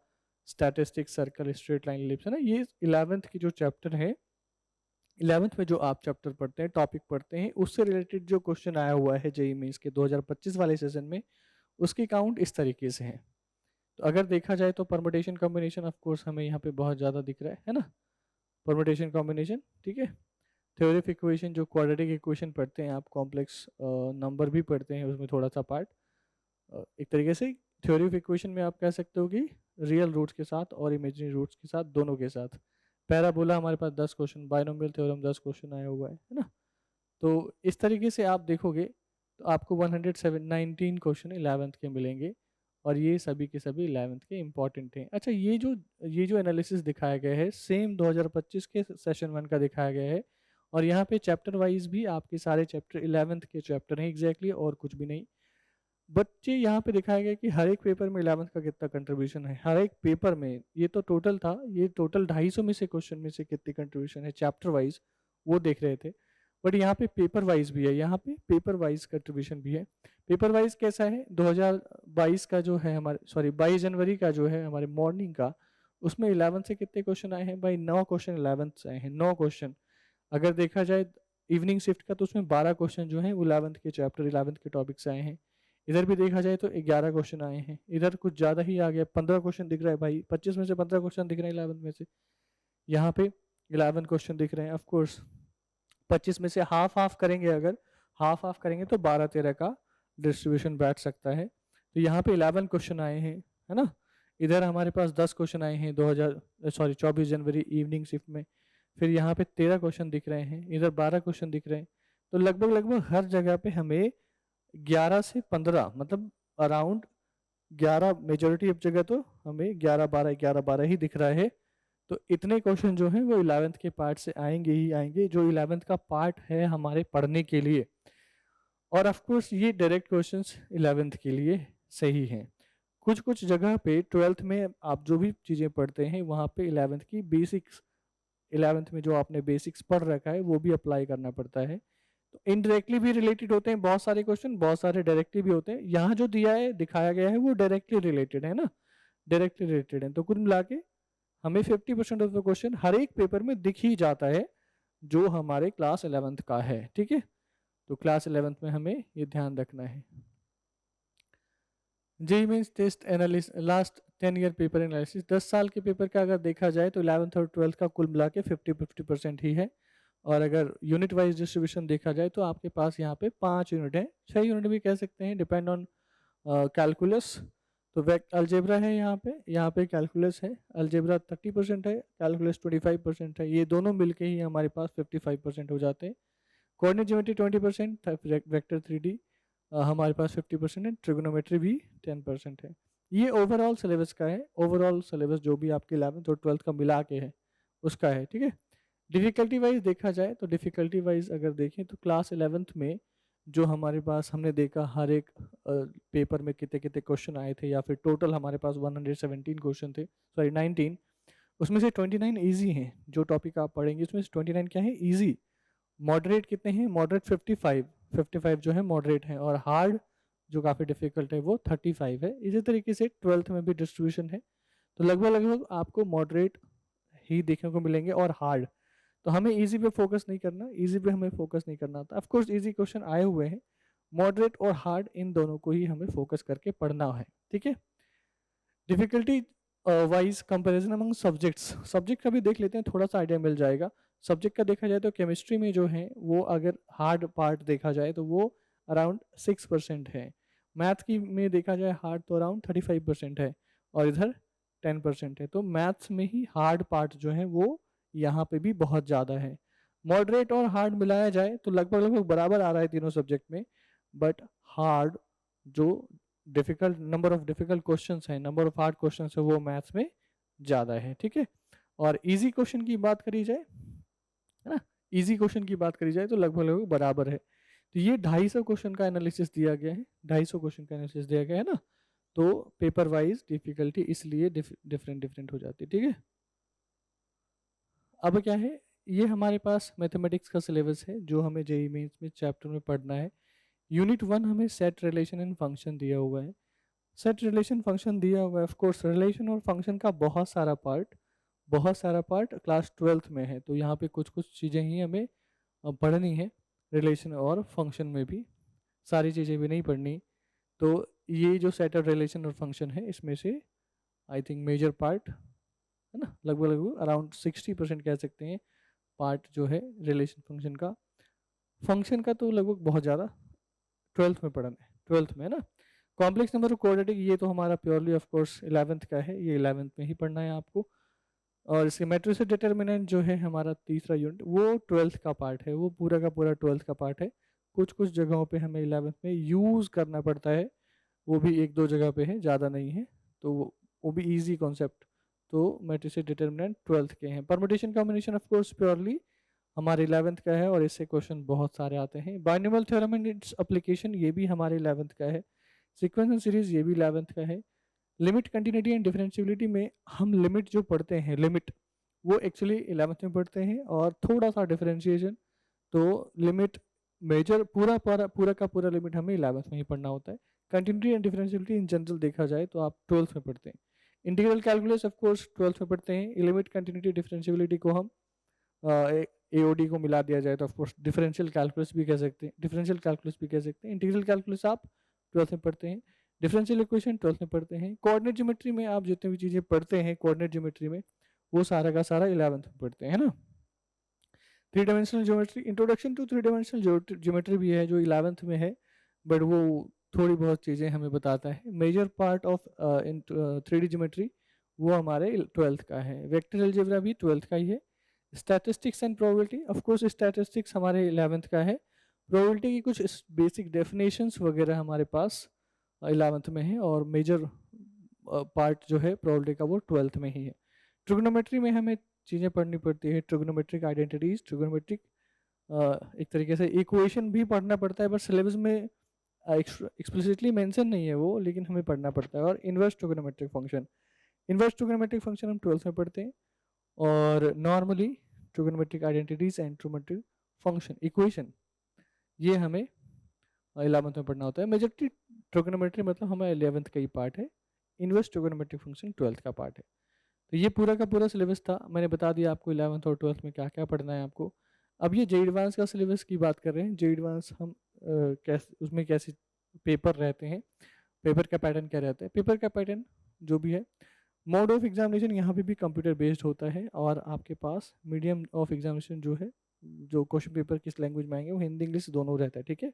statistics, circle, straight line, ellipse, है ना। ये 11th की जो चैप्टर है 11th में जो आप चैप्टर पढ़ते हैं, टॉपिक पढ़ते हैं, उससे रिलेटेड जो क्वेश्चन आया हुआ है जेईई मेंस के 2025 वाले सेशन में, उसकी काउंट इस तरीके से है। तो अगर देखा जाए तो परमुटेशन कॉम्बिनेशन ऑफ कोर्स हमें यहाँ पे बहुत ज़्यादा दिख रहा है ना, परमुटेशन कॉम्बिनेशन, ठीक है। थ्योरी ऑफ इक्वेशन, जो क्वाड्रेटिक इक्वेशन पढ़ते हैं आप, कॉम्प्लेक्स नंबर भी पढ़ते हैं उसमें थोड़ा सा पार्ट, एक तरीके से थ्योरी ऑफ इक्वेशन में आप कह सकते हो कि रियल रूट्स के साथ और इमेजिनरी रूट्स के साथ, दोनों के साथ। पैराबोला हमारे पास 10 क्वेश्चन, बाइनोमियल थ्योरम 10 क्वेश्चन आया हुआ है ना। तो इस तरीके से आप देखोगे तो आपको 119 क्वेश्चन 11th के मिलेंगे, और ये सभी के सभी 11th के इम्पॉर्टेंट हैं। अच्छा, ये जो एनालिसिस दिखाया गया है सेम 2025 के सेशन 1 का दिखाया गया है, और यहाँ पे चैप्टर वाइज भी आपके सारे चैप्टर 11th के चैप्टर हैं एग्जैक्टली, और कुछ भी नहीं। बच्चे यहाँ पे दिखाया गया कि हर एक पेपर में 11th का कितना कंट्रीब्यूशन है, हर एक पेपर में। ये तो टोटल था, ये टोटल 250 में से क्वेश्चन में से कितनी कंट्रीब्यूशन है चैप्टर वाइज, वो देख रहे थे। बट यहाँ पे पेपर वाइज भी है, यहाँ पे पेपर वाइज कंट्रीब्यूशन भी है। पेपर वाइज कैसा है, 2022 का जो है हमारे, सॉरी 22 जनवरी का जो है हमारे मॉर्निंग का, उसमें 11th से कितने क्वेश्चन आए हैं भाई, 9 क्वेश्चन 11th से आए हैं, 9 क्वेश्चन। अगर देखा जाए इवनिंग शिफ्ट का, तो उसमें 12 क्वेश्चन जो हैं वो 11th के चैप्टर 11th के टॉपिक से आए हैं। इधर भी देखा जाए तो 11 क्वेश्चन आए हैं, इधर कुछ ज़्यादा ही आ गया, 15 क्वेश्चन दिख रहा है भाई, 25 में से 15 क्वेश्चन दिख रहे हैं 11th में से। यहाँ पे 11 क्वेश्चन दिख रहे हैं। ऑफ कोर्स 25 में से हाफ हाफ करेंगे, अगर हाफ हाफ करेंगे तो 12-13 का डिस्ट्रीब्यूशन बैठ सकता है। तो यहाँ पे 11 क्वेश्चन आए हैं, है ना। इधर हमारे पास 10 क्वेश्चन आए हैं 24 जनवरी इवनिंग शिफ्ट में। फिर यहाँ पे 13 क्वेश्चन दिख रहे हैं, इधर 12 क्वेश्चन दिख रहे हैं। तो लगभग लगभग हर जगह पे हमें 11 से 15, मतलब अराउंड 11, मेजोरिटी ऑफ जगह तो हमें 11-12 ही दिख रहा है। तो इतने क्वेश्चन जो हैं वो 11th के पार्ट से आएंगे ही आएंगे, जो 11th का पार्ट है हमारे पढ़ने के लिए। और ऑफ कोर्स ये डायरेक्ट क्वेश्चंस 11th के लिए सही हैं। कुछ कुछ जगह पे 12th में आप जो भी चीज़ें पढ़ते हैं वहाँ पे 11th की बेसिक्स, 11th में जो आपने बेसिक्स पढ़ रखा है वो भी अप्लाई करना पड़ता है। तो इनडायरेक्टली भी रिलेटेड होते हैं बहुत सारे क्वेश्चन, बहुत सारे डायरेक्टली भी होते हैं। यहाँ जो दिया है, दिखाया गया है, वो डायरेक्टली रिलेटेड है ना, डायरेक्टली रिलेटेड है। तो कुल मिला के हमें 50% ऑफ द क्वेश्चन हर एक पेपर में दिख ही जाता है जो हमारे क्लास 11th का है, ठीक है। तो क्लास 11th में हमें ये ध्यान रखना है। JEE mains test analysis last 10 year paper analysis, 10 साल के पेपर का अगर देखा जाए तो 11th और 12th का कुल मिला के 50% ही है। और अगर यूनिट वाइज डिस्ट्रीब्यूशन देखा जाए तो आपके पास यहाँ पे 5 यूनिट है, 6 यूनिट भी कह सकते हैं, डिपेंड ऑन कैलकुलस। तो अलजेब्रा है, यहाँ पे कैलकुलस है। अलजेब्रा 30% है, कैलकुलस 25% है। ये दोनों मिलके ही हमारे पास 55% हो जाते हैं। कोऑर्डिनेट ज्योमेट्री 20%, वेक्टर 3D हमारे पास 50% है, ट्रिगोनोमेट्री भी 10% है। ये ओवरऑल सिलेबस का है, ओवरऑल सिलेबस जो भी आपके 11th और 12th का मिला के है उसका है, ठीक है। डिफ़िकल्टी वाइज देखा जाए तो डिफ़िकल्टी वाइज अगर देखें तो क्लास 11th में जो हमारे पास हमने देखा हर एक पेपर में कितने कितने क्वेश्चन आए थे, या फिर टोटल हमारे पास 117 क्वेश्चन थे, सॉरी 19, उसमें से 29 ईजी हैं। जो टॉपिक आप पढ़ेंगे उसमें से 29 क्या है, ईजी। मॉडरेट कितने हैं, मॉडरेट 55 जो है मॉडरेट हैं, और हार्ड जो काफ़ी डिफिकल्ट है वो 35 है। इसी तरीके से 12th में भी डिस्ट्रीब्यूशन है। तो लगभग लगभग आपको मॉडरेट ही देखने को मिलेंगे और हार्ड। तो हमें इजी पे फोकस नहीं करना, इजी पे हमें फोकस नहीं करना था। ऑफकोर्स इजी क्वेश्चन आए हुए हैं, मॉडरेट और हार्ड इन दोनों को ही हमें फोकस करके पढ़ना है, ठीक है। Difficulty wise comparison among subjects, subject का भी देख लेते हैं, थोड़ा सा आइडिया मिल जाएगा। सब्जेक्ट का देखा जाए तो केमिस्ट्री में जो है वो अगर हार्ड पार्ट देखा जाए तो वो अराउंड 6% है। मैथ की में देखा जाए हार्ड तो अराउंड 35% है, और इधर 10% है। तो मैथ्स में ही हार्ड पार्ट जो है वो यहाँ पे भी बहुत ज़्यादा है। मॉडरेट और हार्ड मिलाया जाए तो लगभग लगभग बराबर आ रहा है तीनों सब्जेक्ट में, बट हार्ड जो difficult number of difficult questions हैं, नंबर ऑफ हार्ड क्वेश्चंस है वो मैथ्स में ज़्यादा है, ठीक है। और इजी क्वेश्चन की बात करी जाए, है ना, इजी क्वेश्चन की बात करी जाए तो लगभग लगभग बराबर है। तो ये 250 क्वेश्चन का एनालिसिस दिया गया है, 250 क्वेश्चन का एनालिसिस दिया गया है ना। तो पेपर वाइज डिफिकल्टी इसलिए डिफरेंट डिफरेंट हो जाती है, ठीक है। अब क्या है, ये हमारे पास मैथमेटिक्स का सिलेबस है जो हमें जेईई मेंस में चैप्टर में पढ़ना है। यूनिट 1 हमें सेट, रिलेशन एंड फंक्शन दिया हुआ है। सेट, रिलेशन, फंक्शन दिया हुआ है। ऑफ कोर्स रिलेशन और फंक्शन का बहुत सारा पार्ट, बहुत सारा पार्ट क्लास 12th में है, तो यहाँ पे कुछ कुछ चीज़ें ही हमें पढ़नी है। रिलेशन और फंक्शन में भी सारी चीज़ें भी नहीं पढ़नी। तो ये जो सेट ऑफ रिलेशन और फंक्शन है, इसमें से आई थिंक मेजर पार्ट है ना, लगभग लगभग अराउंड 60% कह सकते हैं पार्ट जो है रिलेशन फंक्शन का। फंक्शन का तो लगभग बहुत ज़्यादा 12th में पढ़ना है, 12th में है ना। कॉम्प्लेक्स नंबर और क्वाड्रेटिक ये तो हमारा प्योरली ऑफ कोर्स 11th का है, ये 11th में ही पढ़ना है आपको। और इसके मैट्रिक्स डिटर्मिनेंट जो है हमारा तीसरा यूनिट, वो 12th का पार्ट है, वो पूरा का पूरा 12th का पार्ट है। कुछ कुछ जगहों पे हमें 11th में यूज़ करना पड़ता है, वो भी एक दो जगह पे है, ज़्यादा नहीं है, तो वो भी इजी कॉन्सेप्ट। तो मैट्रिक्स डिटर्मिनेंट 12th के हैं। Permutation combination of course purely हमारे 11th का है, और इससे क्वेश्चन बहुत सारे आते हैं। Binomial theorem and its application ये भी हमारे 11th का है। सीक्वेंस एंड सीरीज ये भी 11th का है। लिमिट कंटिन्यूटी एंड डिफरेंशियबिलिटी में हम लिमिट जो पढ़ते हैं, लिमिट वो एक्चुअली 11th में पढ़ते हैं, और थोड़ा सा डिफरेंशिएशन। तो लिमिट मेजर पूरा का पूरा लिमिट हमें 11th में ही पढ़ना होता है। Continuity and differentiability in general देखा जाए तो आप 12th में पढ़ते हैं। Integral calculus of course 12th में पढ़ते हैं। लिमिट कंटिन्यूटी डिफरेंशियबिलिटी को हम एओडी को मिला दिया जाए तो ऑफ कोर्स डिफरेंशियल कैलकुलस भी कह सकते हैं, इंटीग्रल कैलकुलस आप 12th में पढ़ते हैं। डिफरेंशियल इक्वेशन 12th में पढ़ते हैं। कोऑर्डिनेट ज्योमेट्री में आप जितनी भी चीज़ें पढ़ते हैं कोऑर्डिनेट ज्योमेट्री में, वो सारा का सारा 11th में पढ़ते हैं, है ना। 3 dimensional geometry, introduction to 3 dimensional geometry भी है जो 11th में है, बट वो थोड़ी बहुत चीज़ें हमें बताता है। Major part of 3D geometry वो हमारे 12th का है। वेक्टर अलजेब्रा भी 12th का ही है। Statistics and probability, of course statistics हमारे 11th का है। प्रोबेबिलिटी की कुछ बेसिक डेफिनेशंस वगैरह हमारे पास 11th में है, और मेजर पार्ट जो है प्रोबेबिलिटी का वो 12th में ही है। ट्रिग्नोमेट्री में हमें चीज़ें पढ़नी पड़ती है, ट्रिग्नोमेट्रिक आइडेंटिटीज, ट्रिग्नोमेट्रिक एक तरीके से इक्वेशन भी पढ़ना पड़ता है, बट सिलेबस में एक्सप्लिसिटली मेंशन नहीं है वो, लेकिन हमें पढ़ना पड़ता है। और इन्वर्स ट्रिग्नोमेट्रिक फंक्शन, हम 12th में पढ़ते हैं। और normally trigonometric identities and trigonometric function equation ये हमें 11th में पढ़ना होता है। मेजॉरिटी ट्रिग्नोमेट्री मतलब हमारा 11th का ही पार्ट है। इन्वर्स ट्रिग्नोमेट्रिक फंक्शन 12th का पार्ट है। तो ये पूरा का पूरा सिलेबस था, मैंने बता दिया आपको 11th और 12th में क्या क्या पढ़ना है आपको। अब ये जे एडवांस का सिलेबस की बात कर रहे हैं। जे एडवांस हम उसमें कैसे पेपर रहते हैं, पेपर का पैटर्न क्या रहता है। पेपर का पैटर्न जो भी है, मोड ऑफ एग्जामिनेशन यहाँ पे भी कंप्यूटर बेस्ड होता है, और आपके पास मीडियम ऑफ एग्जामिनेशन जो है, जो क्वेश्चन पेपर किस लैंग्वेज में आएंगे वो हिंदी इंग्लिश दोनों रहता है, ठीक है।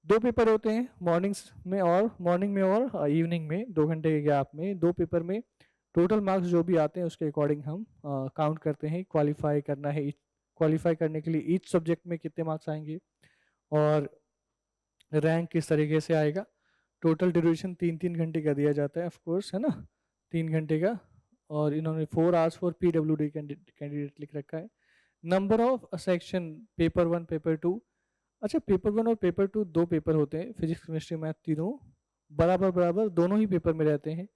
2 पेपर होते हैं, मॉर्निंग में और इवनिंग में, 2 घंटे के गैप में 2 पेपर में टोटल मार्क्स जो भी आते हैं उसके अकॉर्डिंग हम काउंट करते हैं। क्वालिफाई करना है, क्वालिफाई करने के लिए ईच सब्जेक्ट में कितने मार्क्स आएंगे और रैंक किस तरीके से आएगा। टोटल ड्यूरेशन 3-3 घंटे का दिया जाता है, ऑफ कोर्स, है ना, 3 घंटे का। और इन्होंने 4 hours फॉर PWD कैंडिडेट लिख रखा है। Number of section, paper 1 paper 2, अच्छा पेपर 1 और पेपर 2 2 पेपर होते हैं, फिजिक्स केमिस्ट्री मैथ तीनों बराबर बराबर दोनों ही पेपर में रहते हैं।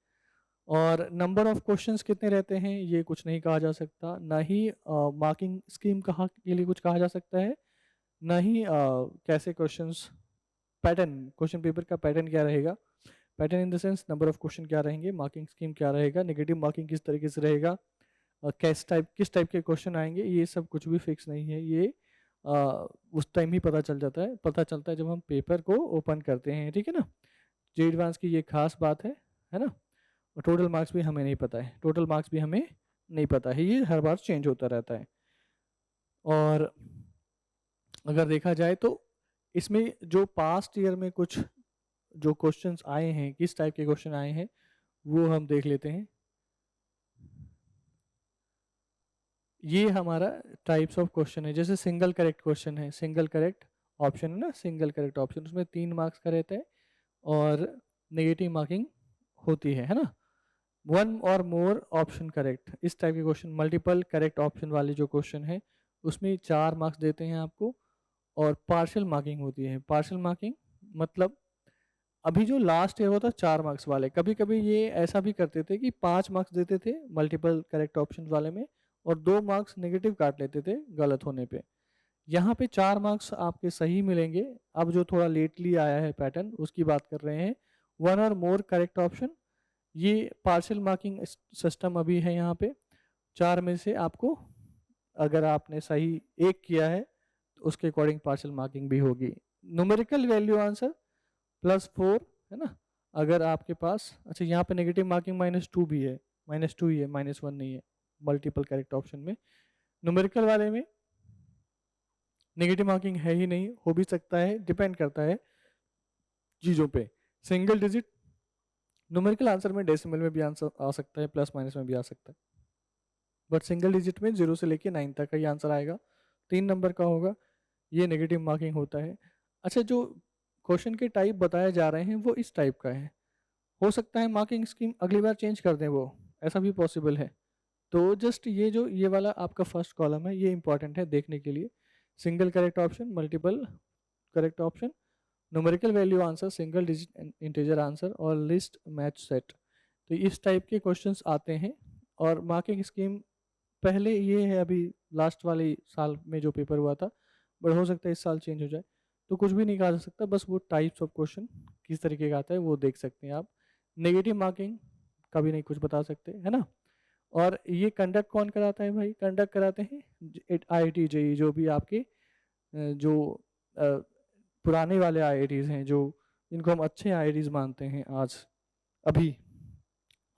और नंबर ऑफ क्वेश्चंस कितने रहते हैं ये कुछ नहीं कहा जा सकता, ना ही मार्किंग स्कीम कहा के लिए कुछ कहा जा सकता है, ना ही कैसे क्वेश्चंस, पैटर्न, क्वेश्चन पेपर का पैटर्न क्या रहेगा, pattern in the sense number of question क्या रहेंगे, मार्किंग स्कीम क्या रहेगा, नेगेटिव मार्किंग किस तरीके से रहेगा, किस टाइप के क्वेश्चन आएंगे, ये सब कुछ भी फिक्स नहीं है। ये उस टाइम ही पता चलता है जब हम पेपर को ओपन करते हैं, ठीक है ना। जे एडवांस की ये खास बात है ना। और टोटल मार्क्स भी हमें नहीं पता है, ये हर बार चेंज होता रहता है। और अगर देखा जाए तो इसमें जो पास्ट ईयर में कुछ जो क्वेश्चंस आए हैं, किस टाइप के क्वेश्चन आए हैं वो हम देख लेते हैं। ये हमारा टाइप्स ऑफ क्वेश्चन है, जैसे सिंगल करेक्ट क्वेश्चन है, सिंगल करेक्ट ऑप्शन है ना, सिंगल करेक्ट ऑप्शन, उसमें 3 मार्क्स का रहता है और नेगेटिव मार्किंग होती है ना। 1 और मोर ऑप्शन करेक्ट, इस टाइप के क्वेश्चन, मल्टीपल करेक्ट ऑप्शन वाले जो क्वेश्चन है उसमें 4 मार्क्स देते हैं आपको। और पार्शियल मार्किंग होती है। पार्शियल मार्किंग मतलब अभी जो लास्ट ईयर होता 4 मार्क्स वाले, कभी कभी ये ऐसा भी करते थे कि 5 मार्क्स देते थे मल्टीपल करेक्ट ऑप्शन वाले में, और 2 मार्क्स नेगेटिव काट लेते थे गलत होने पे। यहाँ पे 4 मार्क्स आपके सही मिलेंगे। अब जो थोड़ा लेटली आया है पैटर्न उसकी बात कर रहे हैं, 1 और मोर करेक्ट ऑप्शन, ये पार्शियल मार्किंग सिस्टम अभी है यहाँ पे। 4 में से आपको अगर आपने सही एक किया है तो उसके अकॉर्डिंग पार्शियल मार्किंग भी होगी। न्यूमेरिकल वैल्यू आंसर +4 है ना। अगर आपके पास अच्छा यहाँ पे नेगेटिव मार्किंग -2 भी है, -2 ही है, -1 नहीं है मल्टीपल करेक्ट ऑप्शन में। न्यूमेरिकल वाले में नेगेटिव मार्किंग है ही नहीं, हो भी सकता है, डिपेंड करता है चीज़ों पे। सिंगल डिजिट न्यूमेरिकल आंसर में डेसिमल में भी आंसर आ सकता है, प्लस माइनस में भी आ सकता है, बट सिंगल डिजिट में 0 से लेके 9 तक का ही आंसर आएगा, 3 नंबर का होगा, ये नेगेटिव मार्किंग होता है। अच्छा, जो क्वेश्चन के टाइप बताए जा रहे हैं वो इस टाइप का है, हो सकता है मार्किंग स्कीम अगली बार चेंज कर दें, वो ऐसा भी पॉसिबल है। तो जस्ट ये वाला आपका फर्स्ट कॉलम है, ये इंपॉर्टेंट है देखने के लिए। Single correct option, multiple correct option, numerical value answer, single digit integer answer और लिस्ट मैच सेट। तो इस टाइप के क्वेश्चंस आते हैं। और मार्किंग स्कीम पहले ये है, अभी लास्ट वाले साल में जो पेपर हुआ था, बट हो सकता है इस साल चेंज हो जाए, तो कुछ भी नहीं कहा जा सकता, बस वो टाइप्स ऑफ क्वेश्चन किस तरीके का आता है वो देख सकते हैं आप। नेगेटिव मार्किंग कभी नहीं कुछ बता सकते, है ना। और ये कंडक्ट कौन कराता है भाई? कंडक्ट कराते हैं IIT JEE, जो भी आपके जो पुराने वाले IITs हैं, जो इनको हम अच्छे IITs मानते हैं आज अभी,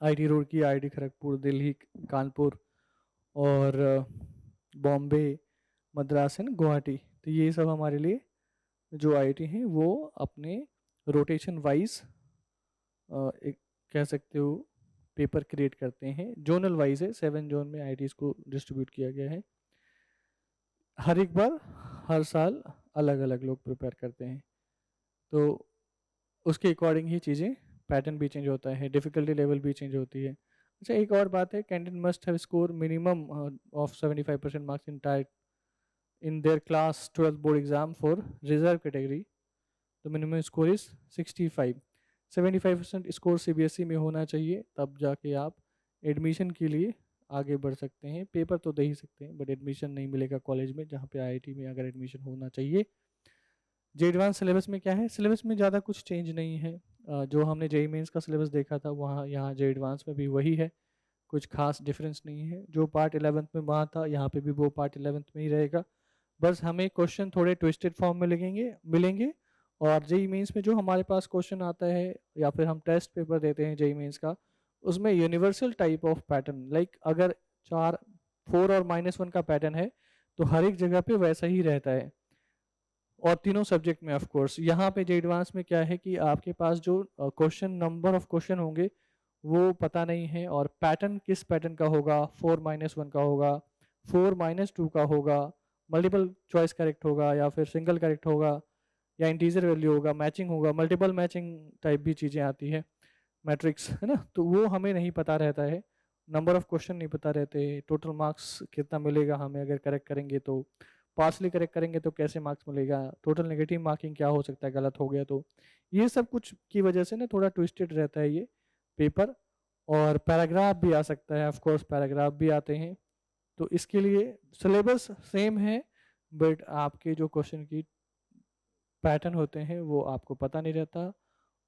IIT रुड़की, IIT खड़गपुर, दिल्ली, कानपुर और बॉम्बे, मद्रास एंड गुवाहाटी। तो ये सब हमारे लिए जो IIT हैं वो अपने रोटेशन वाइज एक कह सकते हो पेपर क्रिएट करते हैं। जोनल वाइज है, 7 जोन में IITs को डिस्ट्रीब्यूट किया गया है। हर एक बार हर साल अलग अलग लोग प्रिपेयर करते हैं, तो उसके अकॉर्डिंग ही चीज़ें, पैटर्न भी चेंज होता है, डिफ़िकल्टी लेवल भी चेंज होती है। अच्छा, एक और बात है, candidate must have score minimum of 75% marks in their class 12th board exam for reserve category. तो minimum score is 65। 75% score CBSE में होना चाहिए, तब जाके आप एडमिशन के लिए आगे बढ़ सकते हैं। पेपर तो दे ही सकते हैं, बट एडमिशन नहीं मिलेगा कॉलेज में जहाँ पे IIT में अगर एडमिशन होना चाहिए। जे एडवांस सिलेबस में क्या है? सिलेबस में ज़्यादा कुछ चेंज नहीं है। जो हमने JEE मेंस का सिलेबस देखा था वहाँ यहाँ जे एडवांस में भी वही है, कुछ खास डिफरेंस नहीं है। जो पार्ट 11th में वहाँ था यहाँ पे भी वो पार्ट 11th में ही रहेगा, बस हमें क्वेश्चन थोड़े ट्विस्टेड फॉर्म में मिलेंगे। और JEE मेंस में जो हमारे पास क्वेश्चन आता है या फिर हम टेस्ट पेपर देते हैं JEE मेंस का, उसमें universal type of pattern, like अगर 4 और -1 का पैटर्न है तो हर एक जगह पे वैसा ही रहता है, और तीनों सब्जेक्ट में। ऑफ कोर्स यहाँ पे जे एडवांस में क्या है कि आपके पास जो क्वेश्चन, नंबर ऑफ क्वेश्चन होंगे वो पता नहीं है, और पैटर्न किस पैटर्न का होगा, 4-1 का होगा, 4-2 का होगा, मल्टीपल चॉइस करेक्ट होगा या फिर सिंगल करेक्ट होगा, या इंटीजर वैल्यू होगा, मैचिंग होगा, मल्टीपल मैचिंग टाइप भी चीज़ें आती है, मैट्रिक्स, है ना। तो वो हमें नहीं पता रहता है, नंबर ऑफ क्वेश्चन नहीं पता रहते, टोटल मार्क्स कितना मिलेगा हमें अगर करेक्ट करेंगे तो, पार्सली करेक्ट करेंगे तो कैसे मार्क्स मिलेगा, टोटल नेगेटिव मार्किंग क्या हो सकता है गलत हो गया तो। ये सब कुछ की वजह से ना थोड़ा ट्विस्टेड रहता है ये पेपर। और पैराग्राफ भी आ सकता है, ऑफ कोर्स पैराग्राफ भी आते हैं। तो इसके लिए सिलेबस सेम है, बट आपके जो क्वेश्चन की पैटर्न होते हैं वो आपको पता नहीं रहता,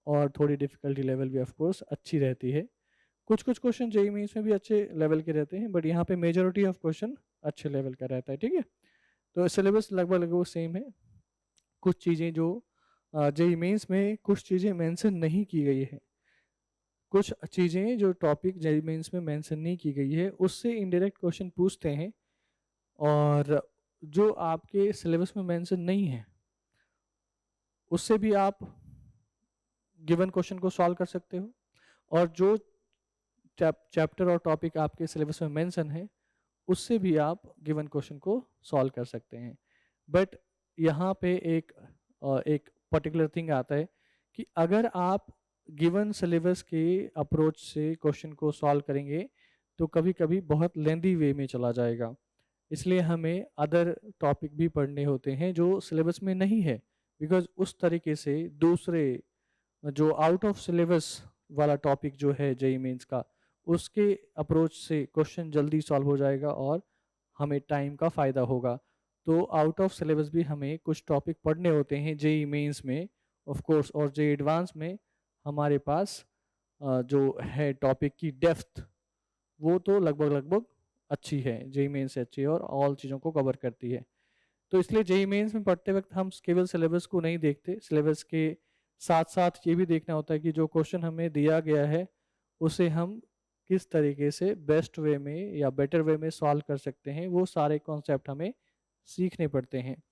और थोड़ी डिफिकल्टी लेवल भी ऑफ कोर्स अच्छी रहती है। कुछ कुछ क्वेश्चन JEE मेंस में भी अच्छे लेवल के रहते हैं, बट यहाँ पे मेजोरिटी ऑफ क्वेश्चन अच्छे लेवल का रहता है, ठीक है। तो सिलेबस लगभग लगभग सेम है। कुछ चीज़ें जो JEE मेंस में कुछ चीज़ें मेंशन नहीं की गई है, कुछ चीज़ें जो टॉपिक JEE मेंस में मेंशन नहीं की गई है उससे इनडायरेक्ट क्वेश्चन पूछते हैं, और जो आपके सिलेबस में मेंशन नहीं है उससे भी आप गिवन क्वेश्चन को सॉल्व कर सकते हो, और जो चैप्टर और टॉपिक आपके सिलेबस में मेंशन है उससे भी आप गिवन क्वेश्चन को सॉल्व कर सकते हैं। बट यहाँ पे एक पर्टिकुलर थिंग आता है कि अगर आप गिवन सिलेबस के अप्रोच से क्वेश्चन को सॉल्व करेंगे तो कभी कभी बहुत लेंदी वे में चला जाएगा, इसलिए हमें अदर टॉपिक भी पढ़ने होते हैं जो सिलेबस में नहीं है, बिकॉज उस तरीके से दूसरे जो आउट ऑफ सिलेबस वाला टॉपिक जो है JEE मेंस का, उसके अप्रोच से क्वेश्चन जल्दी सॉल्व हो जाएगा और हमें टाइम का फ़ायदा होगा। तो आउट ऑफ सिलेबस भी हमें कुछ टॉपिक पढ़ने होते हैं JEE मेंस में ऑफ कोर्स, और JEE एडवांस में हमारे पास जो है टॉपिक की डेप्थ वो तो लगभग लगभग अच्छी है, जेईई मेंस से अच्छी है और ऑल चीज़ों को कवर करती है। तो इसलिए जेईई मेंस में पढ़ते वक्त हम केवल सिलेबस को नहीं देखते, सिलेबस के साथ साथ ये भी देखना होता है कि जो क्वेश्चन हमें दिया गया है उसे हम किस तरीके से बेस्ट वे में या बेटर वे में सॉल्व कर सकते हैं, वो सारे कॉन्सेप्ट हमें सीखने पड़ते हैं,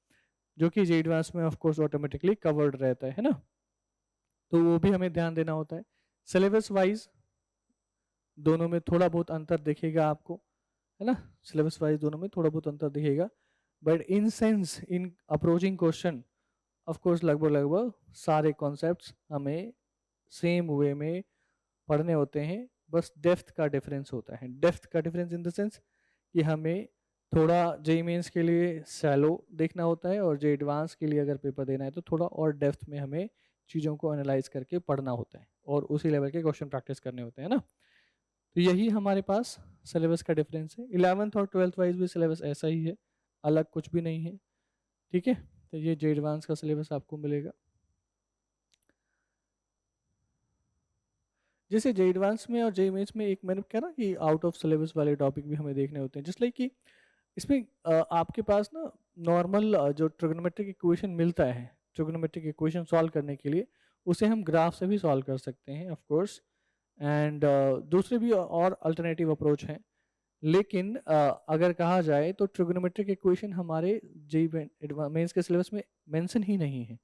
जो कि जेईई एडवांस में ऑफ कोर्स ऑटोमेटिकली कवर्ड रहता है ना। तो वो भी हमें ध्यान देना होता है। सिलेबस वाइज दोनों में थोड़ा बहुत अंतर दिखेगा आपको, है ना, सिलेबस वाइज दोनों में थोड़ा बहुत अंतर दिखेगा, but in sense in approaching question of course लगभग लगभग सारे कॉन्सेप्ट्स हमें सेम वे में पढ़ने होते हैं, बस डेप्थ का डिफरेंस होता है। डेप्थ का डिफरेंस इन द सेंस कि हमें थोड़ा जेईई मेंस के लिए शैलो देखना होता है और जेईई एडवांस के लिए अगर पेपर देना है तो थोड़ा और डेप्थ में हमें चीज़ों को एनालाइज करके पढ़ना होता है और उसी लेवल के क्वेश्चन प्रैक्टिस करने होते हैं ना। तो यही हमारे पास सिलेबस का डिफरेंस है। 11th और 12th वाइज भी सिलेबस ऐसा ही है, अलग कुछ भी नहीं है, ठीक है। तो ये जेईई एडवांस का सिलेबस आपको मिलेगा। जैसे जेईई एडवांस में और जेईई मेंस में एक मैंने कहा ना कि आउट ऑफ सिलेबस वाले टॉपिक भी हमें देखने होते हैं, जिस लाइक कि इसमें आपके पास ना नॉर्मल जो ट्रिग्नोमेट्रिक इक्वेशन मिलता है, ट्रिग्नोमेट्रिक इक्वेशन सॉल्व करने के लिए उसे हम ग्राफ से भी सॉल्व कर सकते हैं ऑफ कोर्स, एंड दूसरे भी और अल्टरनेटिव अप्रोच हैं, लेकिन अगर कहा जाए तो ट्रिग्नोमेट्रिक इक्वेशन हमारे जेईई मेंस के सिलेबस में मेंशन ही नहीं है,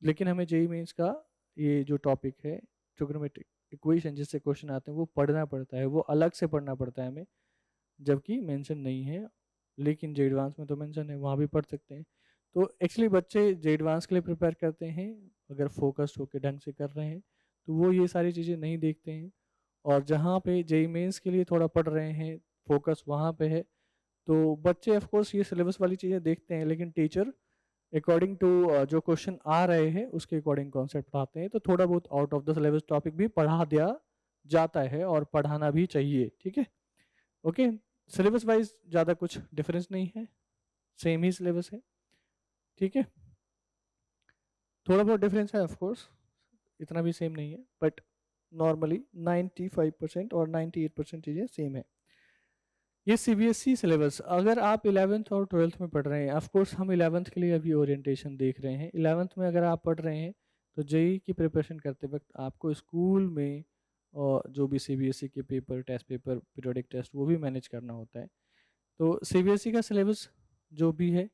लेकिन हमें जेईई मेंस का ये जो टॉपिक है ट्रिग्नोमेट्रिक इक्वेशन जिससे क्वेश्चन आते हैं वो पढ़ना पड़ता है, वो अलग से पढ़ना पड़ता है हमें, जबकि मेंशन नहीं है। लेकिन जेईई एडवांस में तो मेंशन है, वहाँ भी पढ़ सकते हैं। तो एक्चुअली बच्चे जेईई एडवांस के लिए प्रिपेयर करते हैं अगर फोकस्ड होकर ढंग से कर रहे हैं तो वो ये सारी चीज़ें नहीं देखते हैं, और जहाँ पे जेईई मेंस के लिए थोड़ा पढ़ रहे हैं, फोकस वहाँ पे है, तो बच्चे ऑफ कोर्स ये सिलेबस वाली चीज़ें देखते हैं, लेकिन टीचर अकॉर्डिंग टू जो क्वेश्चन आ रहे हैं उसके अकॉर्डिंग कॉन्सेप्ट पढ़ाते हैं, तो थोड़ा बहुत out of the syllabus topic भी पढ़ा दिया जाता है और पढ़ाना भी चाहिए, ठीक है। ओके, सिलेबस वाइज ज़्यादा कुछ डिफरेंस नहीं है, सेम ही सिलेबस है, ठीक है। थोड़ा बहुत डिफरेंस है ऑफ कोर्स, इतना भी सेम नहीं है, बट नॉर्मली 95% और 98% चीज़ें सेम है। ये सीबीएसई सिलेबस अगर आप 11th और 12th में पढ़ रहे हैं, ऑफ कोर्स हम 11th के लिए अभी ओरिएंटेशन देख रहे हैं, 11th में अगर आप पढ़ रहे हैं तो जेईई की प्रिपरेशन करते वक्त आपको स्कूल में और जो भी सीबीएसई के paper, test paper, periodic test वो भी मैनेज करना होता है। तो सीबीएसई का सिलेबस जो भी है,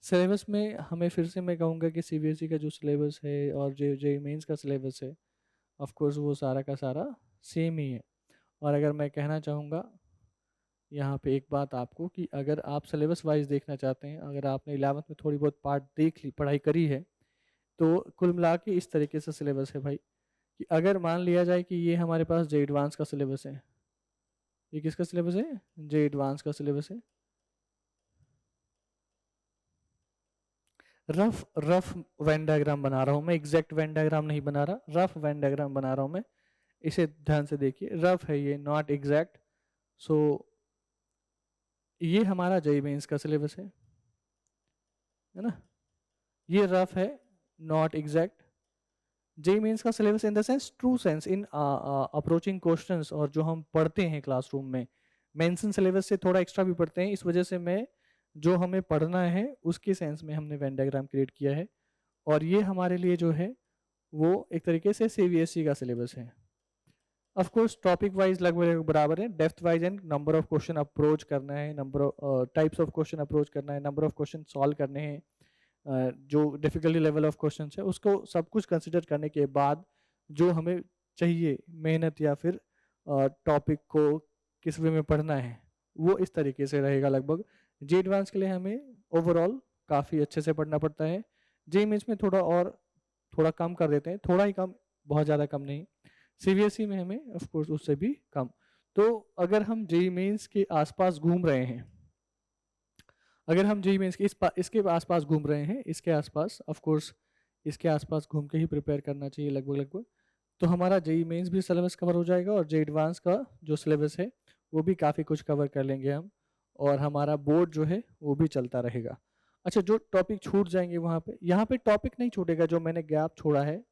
सिलेबस में हमें फिर से मैं कहूँगा कि सीबीएसई का जो सिलेबस है और जो जेईई मेंस का सिलेबस है ऑफ कोर्स वो सारा का सारा सेम ही है। और अगर मैं कहना चाहूँगा यहाँ पे एक बात आपको कि अगर आप सिलेबस वाइज देखना चाहते हैं, अगर आपने 11th में थोड़ी बहुत पार्ट देख ली, पढ़ाई करी है, तो कुल मिला के इस तरीके से सिलेबस है भाई कि अगर मान लिया जाए कि ये हमारे पास जेईई एडवांस का सिलेबस है, ये किसका सिलेबस है, जेईई एडवांस का सिलेबस है। रफ रफ वेन डायग्राम बना रहा हूँ मैं, एग्जैक्ट वेन डायग्राम नहीं बना रहा, रफ वेन डायग्राम बना रहा हूँ मैं, इसे ध्यान से देखिए, रफ है ये, नॉट एग्जैक्ट। सो ये हमारा जेईई मेंस का सिलेबस है ना, ये रफ है, नॉट एग्जैक्ट। जेईई मेंस का syllabus in the sense, true sense, in approaching questions और जो हम पढ़ते हैं क्लासरूम में, मेंशन सिलेबस से थोड़ा एक्स्ट्रा भी पढ़ते हैं, इस वजह से मैं जो हमें पढ़ना है उसके सेंस में हमने वेन डायग्राम क्रिएट किया है, और ये हमारे लिए जो है वो एक तरीके से सीबीएसई का सिलेबस है। ऑफ कोर्स टॉपिक वाइज लगभग बराबर है, depth wise and number of question approach करना है, number of types of question approach करना है, नंबर ऑफ क्वेश्चन सॉल्व करने हैं, जो डिफिकल्टी लेवल ऑफ क्वेश्चन है उसको सब कुछ कंसिडर करने के बाद जो हमें चाहिए मेहनत या फिर टॉपिक को किस वे में पढ़ना है वो इस तरीके से रहेगा लगभग। जी एडवांस के लिए हमें ओवरऑल काफ़ी अच्छे से पढ़ना पड़ता है, जी मेंस में थोड़ा कम कर देते हैं, थोड़ा ही कम, बहुत ज़्यादा कम नहीं। सीबीएसई में हमें ऑफ कोर्स उससे भी कम। तो अगर हम जेईई मेंस के आसपास घूम रहे हैं, अगर हम जेईई मेंस के इसके आसपास घूम रहे हैं, इसके आसपास ऑफ कोर्स इसके आसपास घूम के ही प्रिपेयर करना चाहिए लगभग लगभग, तो हमारा जेईई मेंस भी सिलेबस कवर हो जाएगा और जेईई एडवांस का जो सिलेबस है वो भी काफ़ी कुछ कवर कर लेंगे हम, और हमारा बोर्ड जो है वो भी चलता रहेगा। अच्छा, जो टॉपिक छूट जाएंगे वहाँ पे, यहाँ पे टॉपिक नहीं छूटेगा, जो मैंने गैप छोड़ा है,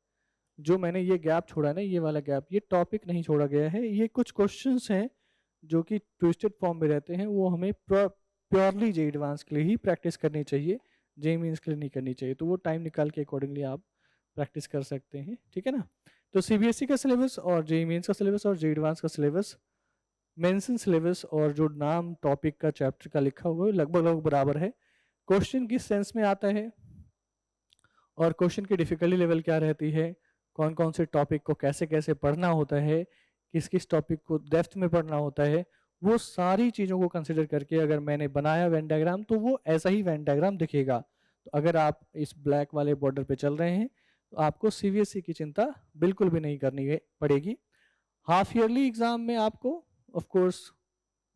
जो मैंने ये गैप छोड़ा है ना, ये वाला गैप, ये टॉपिक नहीं छोड़ा गया है, ये कुछ क्वेश्चंस हैं जो कि ट्विस्टेड फॉर्म में रहते हैं वो हमें प्योरली जे एडवांस के लिए ही प्रैक्टिस करनी चाहिए, जे मीन्स के लिए नहीं करनी चाहिए। तो वो टाइम निकाल के अकॉर्डिंगली आप प्रैक्टिस कर सकते हैं, ठीक है ना। तो सीबीएसई का सिलेबस और जे मीन्स का सिलेबस और जे एडवांस का सिलेबस, मेंशन सिलेबस और जो नाम टॉपिक का चैप्टर का लिखा हुआ है लगभग लगभग बराबर है। क्वेश्चन किस सेंस में आता है और क्वेश्चन की डिफिकल्टी लेवल क्या रहती है, कौन कौन से टॉपिक को कैसे कैसे पढ़ना होता है, किस किस टॉपिक को डेप्थ में पढ़ना होता है, वो सारी चीज़ों को कंसिडर करके अगर मैंने बनाया वेन डायग्राम तो वो ऐसा ही वेन डायग्राम दिखेगा। तो अगर आप इस ब्लैक वाले बॉर्डर पे चल रहे हैं तो आपको सीबीएसई की चिंता बिल्कुल भी नहीं करनी पड़ेगी। हाफ ईयरली एग्जाम में आपको ऑफ कोर्स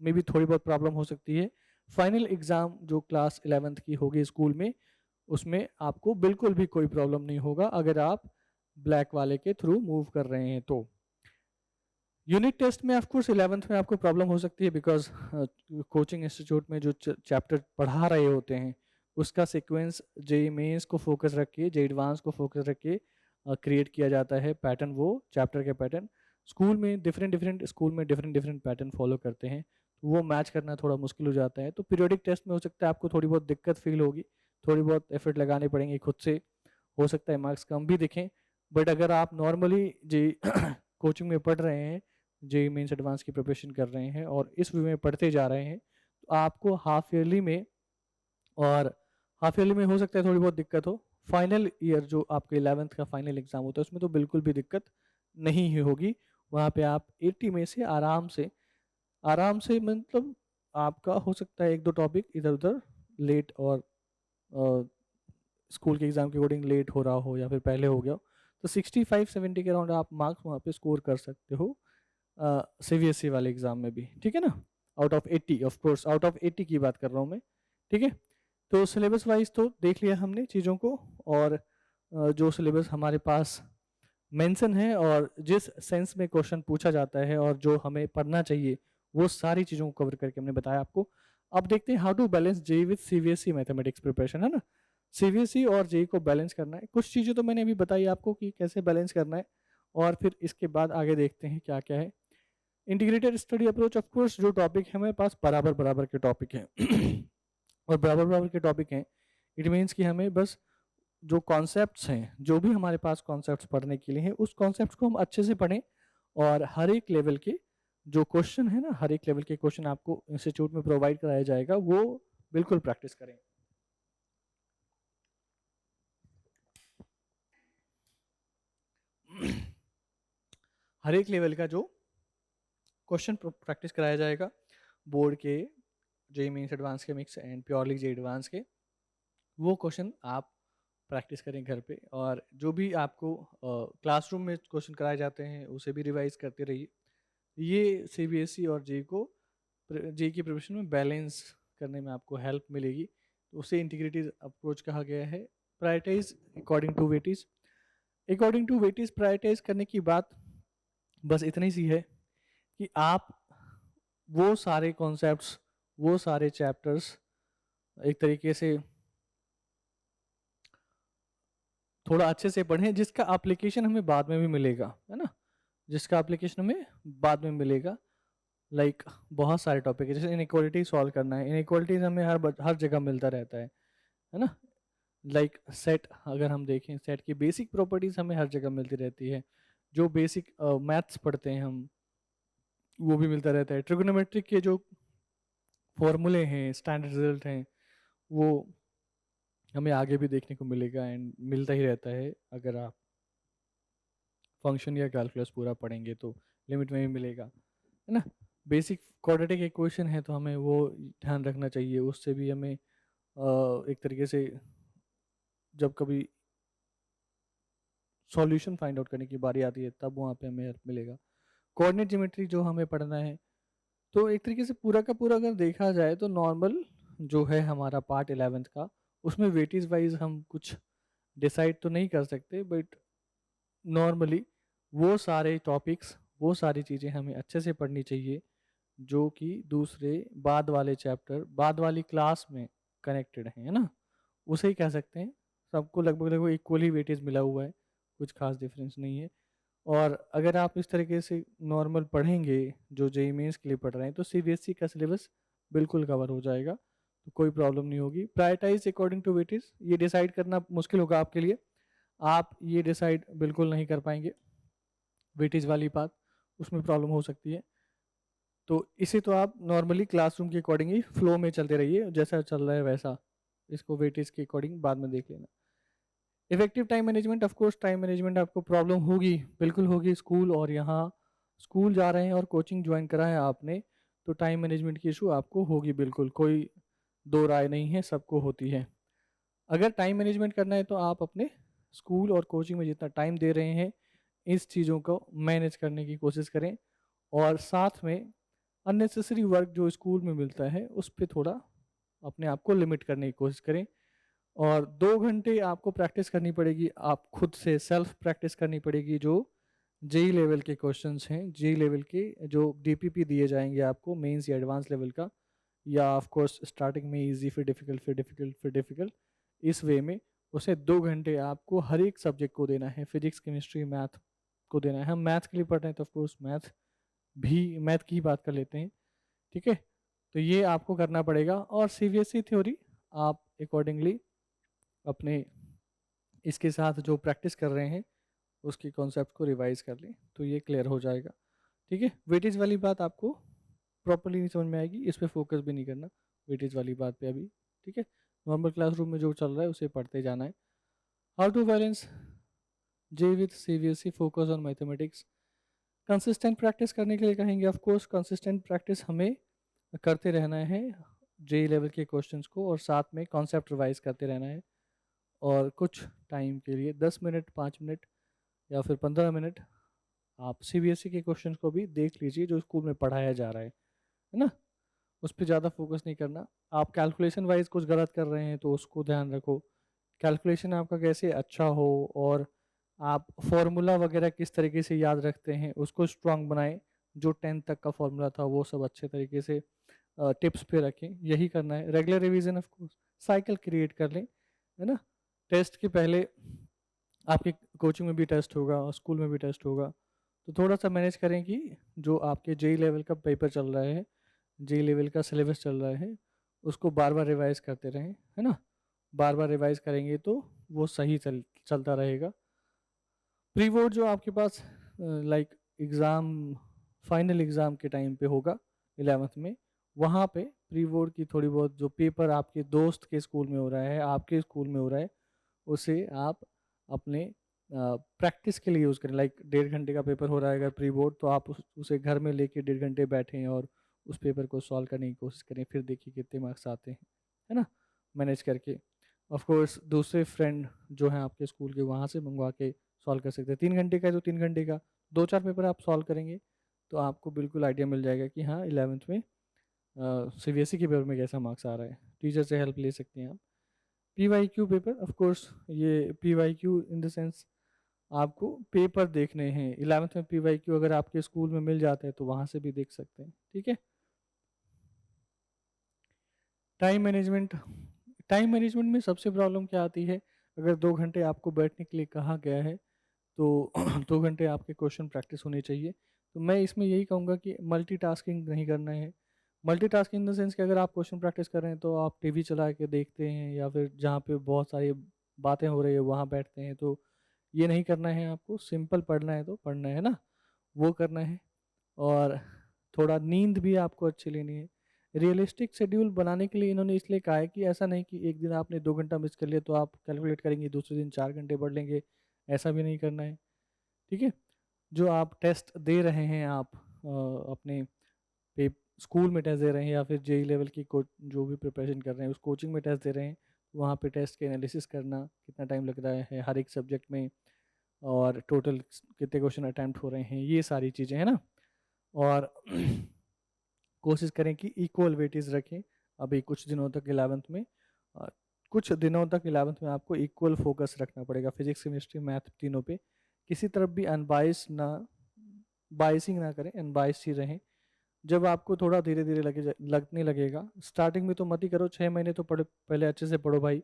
में भी थोड़ी बहुत प्रॉब्लम हो सकती है। फाइनल एग्जाम जो क्लास 11th की होगी स्कूल में, उसमें आपको बिल्कुल भी कोई प्रॉब्लम नहीं होगा अगर आप ब्लैक वाले के थ्रू मूव कर रहे हैं तो। यूनिट टेस्ट में ऑफकोर्स 11th में आपको प्रॉब्लम हो सकती है बिकॉज कोचिंग इंस्टीट्यूट में जो चैप्टर पढ़ा रहे होते हैं उसका सीक्वेंस जे मेंस को फोकस रख के, जे एडवांस को फोकस रख के क्रिएट किया जाता है पैटर्न, वो चैप्टर के पैटर्न। स्कूल में डिफरेंट स्कूल में डिफरेंट पैटर्न फॉलो करते हैं, तो वो मैच करना थोड़ा मुश्किल हो जाता है। तो पीरियोडिक टेस्ट में हो सकता है आपको थोड़ी बहुत दिक्कत फील होगी, थोड़ी बहुत एफर्ट लगाने पड़ेंगे खुद से, हो सकता है मार्क्स कम भी दिखें। बट अगर आप नॉर्मली जे कोचिंग में पढ़ रहे हैं, जे मेंस एडवांस की प्रिपरेशन कर रहे हैं और इस वे में पढ़ते जा रहे हैं, तो आपको हाफ ईयरली में, और हाफ ईयरली में हो सकता है थोड़ी बहुत दिक्कत हो, फाइनल ईयर जो आपके 11th का फाइनल एग्जाम होता है उसमें तो बिल्कुल भी दिक्कत नहीं ही होगी। वहाँ पे आप 80 में से आराम से मतलब आपका हो सकता है एक दो टॉपिक इधर उधर लेट और स्कूल के एग्जाम के अकॉर्डिंग लेट हो रहा हो या फिर पहले हो गया हो, तो 65-70 के अराउंड आप मार्क्स वहाँ पे स्कोर कर सकते हो सीबीएसई वाले एग्जाम में भी, ठीक है ना। Out of 80, of course out of 80 की बात कर रहा हूँ मैं, ठीक है। तो सिलेबस वाइज तो देख लिया हमने चीज़ों को, और जो सिलेबस हमारे पास मेंशन है और जिस सेंस में क्वेश्चन पूछा जाता है और जो हमें पढ़ना चाहिए वो सारी चीज़ों को कवर करके हमने बताया आपको। अब देखते हैं how to balance JEE with CBSE mathematics preparation, है ना। सीबीएसई और जेई को बैलेंस करना है, कुछ चीज़ें तो मैंने अभी बताई आपको कि कैसे बैलेंस करना है, और फिर इसके बाद आगे देखते हैं क्या क्या है। Integrated study approach, of course जो टॉपिक है हमारे पास बराबर बराबर के टॉपिक हैं और बराबर बराबर के टॉपिक हैं इट मीन्स कि हमें बस जो कॉन्सेप्ट्स हैं, जो भी हमारे पास कॉन्सेप्ट्स पढ़ने के लिए हैं, उस कॉन्सेप्ट्स को हम अच्छे से पढ़ें, और हर एक लेवल के जो क्वेश्चन है ना, हर एक लेवल के क्वेश्चन आपको इंस्टीट्यूट में प्रोवाइड कराया जाएगा, वो बिल्कुल प्रैक्टिस करें। हर एक लेवल का जो क्वेश्चन प्रैक्टिस कराया जाएगा, बोर्ड के, जे मीन्स एडवांस के mix and purely J advance के, वो क्वेश्चन आप प्रैक्टिस करें घर पे, और जो भी आपको क्लासरूम में क्वेश्चन कराए जाते हैं उसे भी रिवाइज करते रहिए। ये सीबीएसई और जे की प्रिपरेशन में बैलेंस करने में आपको हेल्प मिलेगी, तो उसे इंटीग्रेटेड अप्रोच कहा गया है। Prioritize according to weightage, prioritize करने की बात बस इतनी सी है कि आप वो सारे कॉन्सेप्ट्स, वो सारे चैप्टर्स एक तरीके से थोड़ा अच्छे से पढ़ें जिसका एप्लीकेशन हमें बाद में भी मिलेगा, है ना, जिसका एप्लीकेशन हमें बाद में मिलेगा। लाइक बहुत सारे टॉपिक है, जैसे इनइक्वालिटी सॉल्व करना है, इनइक्वालिटीज हमें हर जगह मिलता रहता है ना। लाइक सेट, अगर हम देखें सेट की बेसिक प्रॉपर्टीज हमें हर जगह मिलती रहती है, जो बेसिक मैथ्स पढ़ते हैं हम वो भी मिलता रहता है। ट्रिग्नोमेट्रिक के जो फॉर्मूले हैं, स्टैंडर्ड रिजल्ट हैं, वो हमें आगे भी देखने को मिलेगा एंड मिलता ही रहता है। अगर आप फंक्शन या कैलकुलस पूरा पढ़ेंगे तो लिमिट में भी मिलेगा, है ना। बेसिक क्वाड्रेटिक इक्वेशन है तो हमें वो ध्यान रखना चाहिए, उससे भी हमें एक तरीके से जब कभी सॉल्यूशन फाइंड आउट करने की बारी आती है तब वहाँ पे हमें हेल्प मिलेगा। कोऑर्डिनेट ज्योमेट्री जो हमें पढ़ना है, तो एक तरीके से पूरा का पूरा अगर देखा जाए तो नॉर्मल जो है हमारा पार्ट 11th का, उसमें वेटेज वाइज हम कुछ डिसाइड तो नहीं कर सकते, बट नॉर्मली वो सारे टॉपिक्स, वो सारी चीज़ें हमें अच्छे से पढ़नी चाहिए जो कि दूसरे बाद वाले चैप्टर, बाद वाली क्लास में कनेक्टेड हैं, है ना, उसे ही कह सकते हैं। सबको लगभग लगभग इक्वली वेटेज मिला हुआ है, कुछ खास डिफरेंस नहीं है। और अगर आप इस तरीके से नॉर्मल पढ़ेंगे जो जेईई मेंस के लिए पढ़ रहे हैं तो सीबीएसई का सिलेबस बिल्कुल कवर हो जाएगा, तो कोई प्रॉब्लम नहीं होगी। प्रायोरिटाइज अकॉर्डिंग टू वेटेज, ये डिसाइड करना मुश्किल होगा आपके लिए, आप ये डिसाइड बिल्कुल नहीं कर पाएंगे। वेटेज वाली बात, उसमें प्रॉब्लम हो सकती है। तो इसे तो आप नॉर्मली क्लासरूम के अकॉर्डिंग ही फ्लो में चलते रहिए, जैसा चल रहा है वैसा, इसको वेटेज के अकॉर्डिंग बाद में देख लेना। Effective time management, of course time management आपको प्रॉब्लम होगी, बिल्कुल होगी। स्कूल और यहाँ स्कूल जा रहे हैं और कोचिंग ज्वाइन करा है आपने, तो टाइम मैनेजमेंट की इशू आपको होगी बिल्कुल, कोई दो राय नहीं है, सबको होती है। अगर टाइम मैनेजमेंट करना है तो आप अपने स्कूल और कोचिंग में जितना टाइम दे रहे हैं इस चीज़ों को मैनेज करने की कोशिश करें, और साथ में अननेसेसरी वर्क जो स्कूल में मिलता है उस पर थोड़ा अपने आप को लिमिट करने की कोशिश करें। और 2 घंटे आपको प्रैक्टिस करनी पड़ेगी, आप खुद से सेल्फ प्रैक्टिस करनी पड़ेगी। जो जेई लेवल के क्वेश्चंस हैं, जेई लेवल के जो डीपीपी दिए जाएंगे आपको मेंस या एडवांस लेवल का, या ऑफ कोर्स स्टार्टिंग में इजी फिर डिफिकल्ट फिर डिफिकल्ट फिर डिफिकल्ट, इस वे में उसे 2 घंटे आपको हर एक सब्जेक्ट को देना है। फिजिक्स केमिस्ट्री मैथ को देना है। हम मैथ के लिए पढ़ रहे हैं तो ऑफ कोर्स मैथ की ही बात कर लेते हैं, ठीक है। तो ये आपको करना पड़ेगा। और सीबीएसई थ्योरी आप अकॉर्डिंगली अपने इसके साथ जो प्रैक्टिस कर रहे हैं उसकी कॉन्सेप्ट को रिवाइज कर लें, तो ये क्लियर हो जाएगा, ठीक है। वेटेज वाली बात आपको प्रॉपरली नहीं समझ में आएगी, इस पर फोकस भी नहीं करना वेटेज वाली बात पे अभी, ठीक है। नॉर्मल क्लासरूम में जो चल रहा है उसे पढ़ते जाना है। How to balance JEE with CBSE focus on mathematics, consistent practice करने के लिए कहेंगे। ऑफ कोर्स कंसिस्टेंट प्रैक्टिस हमें करते रहना है जेई लेवल के क्वेश्चंस को, और साथ में कॉन्सेप्ट रिवाइज करते रहना है। और कुछ टाइम के लिए 10 मिनट 5 मिनट या फिर 15 मिनट आप सीबीएसई के क्वेश्चंस को भी देख लीजिए जो स्कूल में पढ़ाया जा रहा है ना, उस पर ज़्यादा फोकस नहीं करना। आप कैलकुलेशन वाइज कुछ गलत कर रहे हैं तो उसको ध्यान रखो, कैलकुलेशन आपका कैसे अच्छा हो, और आप फॉर्मूला वगैरह किस तरीके से याद रखते हैं उसको स्ट्रांग बनाएं। जो 10th तक का फॉर्मूला था वो सब अच्छे तरीके से टिप्स पे रखें, यही करना है। Regular revision of course, cycle create कर लें, है ना। टेस्ट के पहले आपके कोचिंग में भी टेस्ट होगा और स्कूल में भी टेस्ट होगा, तो थोड़ा सा मैनेज करें कि जो आपके जेई लेवल का पेपर चल रहा है, जेई लेवल का सिलेबस चल रहा है, उसको बार बार रिवाइज करते रहें, है ना। बार बार रिवाइज करेंगे तो वो सही चलता रहेगा। प्री बोर्ड जो आपके पास लाइक एग्ज़ाम, फाइनल एग्ज़ाम के टाइम पे होगा 11th में, वहाँ पे प्री बोर्ड की थोड़ी बहुत जो पेपर आपके दोस्त के स्कूल में हो रहा है, आपके स्कूल में हो रहा है, उसे आप अपने प्रैक्टिस के लिए यूज़ करें। लाइक 1.5 घंटे का पेपर हो रहा है अगर प्री बोर्ड, तो आप उसे घर में लेके 1.5 घंटे बैठें और उस पेपर को सॉल्व करने की कोशिश करें, फिर देखिए कितने मार्क्स आते हैं, है ना, मैनेज करके। ऑफ कोर्स दूसरे फ्रेंड जो हैं आपके स्कूल के, वहाँ से मंगवा के सॉल्व कर सकते हैं। 3 घंटे का है तो 3 घंटे का 2-4 पेपर आप सॉल्व करेंगे तो आपको बिल्कुल आइडिया मिल जाएगा कि हाँ 11th में सीबीएसई के पेपर में कैसा मार्क्स आ रहा है। टीचर से हेल्प ले सकते हैं आप। पीवाईक्यू पेपर, ऑफ कोर्स ये पीवाईक्यू इन द सेंस आपको पेपर देखने हैं। 11th में पीवाईक्यू अगर आपके स्कूल में मिल जाते हैं तो वहाँ से भी देख सकते हैं, ठीक है। टाइम मैनेजमेंट, टाइम मैनेजमेंट में सबसे प्रॉब्लम क्या आती है, अगर 2 घंटे आपको बैठने के लिए कहा गया है तो 2 घंटे आपके क्वेश्चन प्रैक्टिस होने चाहिए। तो मैं इसमें यही कहूँगा कि मल्टीटास्किंग नहीं करना है। मल्टीटास्किंग इन द सेंस कि अगर आप क्वेश्चन प्रैक्टिस कर रहे हैं तो आप टीवी चला के देखते हैं, या फिर जहाँ पे बहुत सारी बातें हो रही है वहाँ बैठते हैं, तो ये नहीं करना है। आपको सिंपल पढ़ना है तो पढ़ना है ना, वो करना है। और थोड़ा नींद भी आपको अच्छी लेनी है। रियलिस्टिक शेड्यूल बनाने के लिए इन्होंने इसलिए कहा है कि ऐसा नहीं कि एक दिन आपने 2 घंटा मिस कर लिया तो आप कैलकुलेट करेंगे दूसरे दिन 4 घंटे पढ़ लेंगे, ऐसा भी नहीं करना है, ठीक है। जो आप टेस्ट दे रहे हैं, आप अपने पे स्कूल में टेस्ट दे रहे हैं या फिर जेई लेवल की जो भी प्रिपरेशन कर रहे हैं उस कोचिंग में टेस्ट दे रहे हैं, वहाँ पे टेस्ट के एनालिसिस करना, कितना टाइम लग रहा है हर एक सब्जेक्ट में, और टोटल कितने क्वेश्चन अटैम्प्ट हो रहे हैं, ये सारी चीज़ें है ना। और कोशिश करें कि इक्वल वेटेज रखें। अभी कुछ दिनों तक 11th में कुछ दिनों तक 11th में आपको इक्वल फोकस रखना पड़ेगा, फिजिक्स केमिस्ट्री मैथ तीनों पे। किसी तरफ भी अनबाइस ना, बाइसिंग ना करें, अनबाइस ही रहें। जब आपको थोड़ा धीरे धीरे लगने लगेगा, स्टार्टिंग में तो मत ही करो, 6 महीने तो पढ़े, पहले अच्छे से पढ़ो भाई,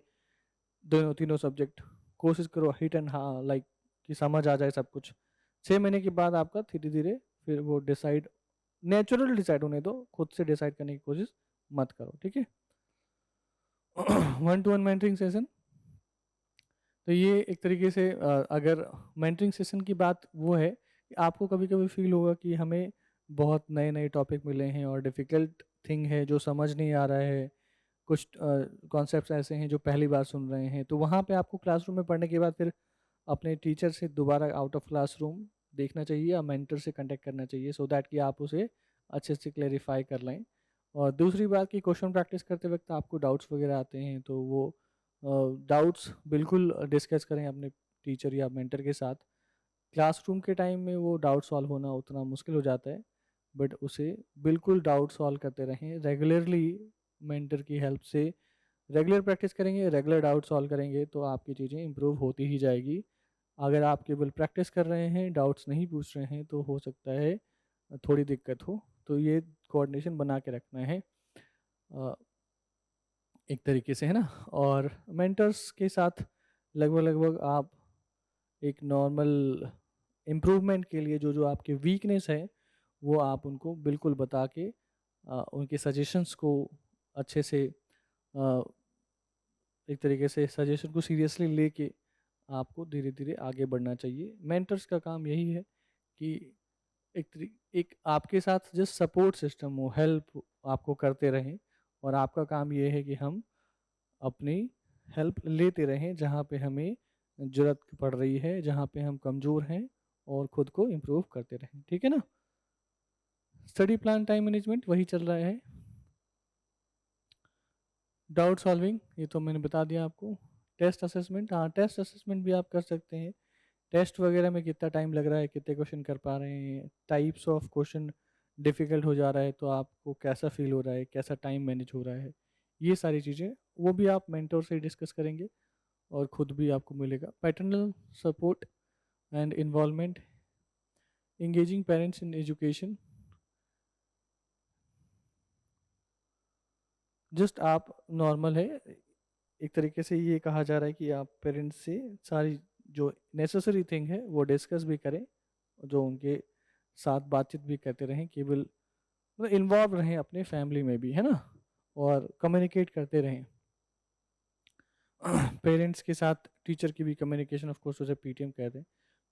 दोनों तीनों सब्जेक्ट कोशिश करो हिट एंड हाँ लाइक कि समझ आ जाए सब कुछ। 6 महीने के बाद आपका धीरे धीरे फिर वो डिसाइड, नेचुरल डिसाइड होने दो, खुद से डिसाइड करने की कोशिश मत करो, ठीक है। 1-to-1 मेंटरिंग सेशन, तो ये एक तरीके से अगर मेंटरिंग सेशन की बात वो है कि आपको कभी कभी फील होगा कि हमें बहुत नए नए टॉपिक मिले हैं और डिफ़िकल्ट थिंग है जो समझ नहीं आ रहा है, कुछ कॉन्सेप्ट्स ऐसे हैं जो पहली बार सुन रहे हैं, तो वहाँ पे आपको क्लासरूम में पढ़ने के बाद फिर अपने टीचर से दोबारा आउट ऑफ क्लासरूम देखना चाहिए या मेंटर से कांटेक्ट करना चाहिए, सो दैट कि आप उसे अच्छे से क्लेरिफाई कर लें। और दूसरी बात कि क्वेश्चन प्रैक्टिस करते वक्त आपको डाउट्स वगैरह आते हैं तो वो डाउट्स बिल्कुल डिस्कस करें अपने टीचर या मेंटर के साथ। क्लासरूम के टाइम में वो डाउट सॉल्व होना उतना मुश्किल हो जाता है, बट उसे बिल्कुल डाउट सॉल्व करते रहें रेगुलरली। मेंटर की हेल्प से रेगुलर प्रैक्टिस करेंगे, रेगुलर डाउट सॉल्व करेंगे तो आपकी चीज़ें इंप्रूव होती ही जाएगी। अगर आप केवल प्रैक्टिस कर रहे हैं, डाउट्स नहीं पूछ रहे हैं, तो हो सकता है थोड़ी दिक्कत हो। तो ये कोऑर्डिनेशन बना के रखना है एक तरीके से, है ना। और मेंटर्स के साथ लगभग लगभग आप एक नॉर्मल इम्प्रूवमेंट के लिए जो जो आपके वीकनेस है वो आप उनको बिल्कुल बता के उनके सजेशंस को अच्छे से एक तरीके से सजेशन को सीरियसली लेके आपको धीरे धीरे आगे बढ़ना चाहिए। मेंटर्स का काम यही है कि एक आपके साथ जो सपोर्ट सिस्टम हो, हेल्प आपको करते रहें, और आपका काम ये है कि हम अपनी हेल्प लेते रहें जहाँ पे हमें ज़रूरत पड़ रही है, जहाँ पे हम कमज़ोर हैं, और खुद को इम्प्रूव करते रहें, ठीक है ना। स्टडी प्लान, टाइम मैनेजमेंट वही चल रहा है। डाउट सॉल्विंग ये तो मैंने बता दिया आपको। टेस्ट असेसमेंट, हाँ टेस्ट असेसमेंट भी आप कर सकते हैं। टेस्ट वगैरह में कितना टाइम लग रहा है, कितने क्वेश्चन कर पा रहे हैं, टाइप्स ऑफ क्वेश्चन डिफ़िकल्ट हो जा रहा है तो आपको कैसा फील हो रहा है, कैसा टाइम मैनेज हो रहा है, ये सारी चीज़ें वो भी आप मेंटर से डिस्कस करेंगे और खुद भी आपको मिलेगा। Paternal support and involvement, engaging parents in education, just आप नॉर्मल है, एक तरीके से ये कहा जा रहा है कि आप पेरेंट्स से सारी जो नेसेसरी थिंग है वो डिस्कस भी करें, जो उनके साथ बातचीत भी करते रहें, केवल मतलब इन्वॉल्व रहें अपने फैमिली में भी, है ना, और कम्युनिकेट करते रहें। पेरेंट्स के साथ टीचर की भी कम्युनिकेशन, ऑफ कोर्स उसे पीटीएम कहते हैं,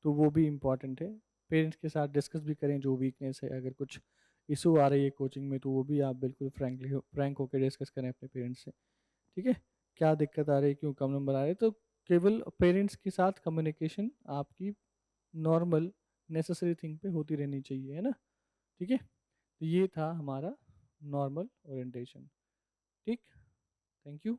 तो वो भी इम्पॉर्टेंट है। पेरेंट्स के साथ डिस्कस भी करें जो वीकनेस है, अगर कुछ इशू आ रही है कोचिंग में तो वो भी आप बिल्कुल फ्रैंक होकर डिस्कस करें अपने पेरेंट्स से, ठीक है। क्या दिक्कत आ रही है, क्यों कम नंबर आ रहे हैं, तो केवल पेरेंट्स के साथ कम्युनिकेशन आपकी नॉर्मल नेसेसरी थिंग पे होती रहनी चाहिए, है ना, ठीक है। तो ये था हमारा नॉर्मल ओरिएंटेशन, ठीक। Thank you.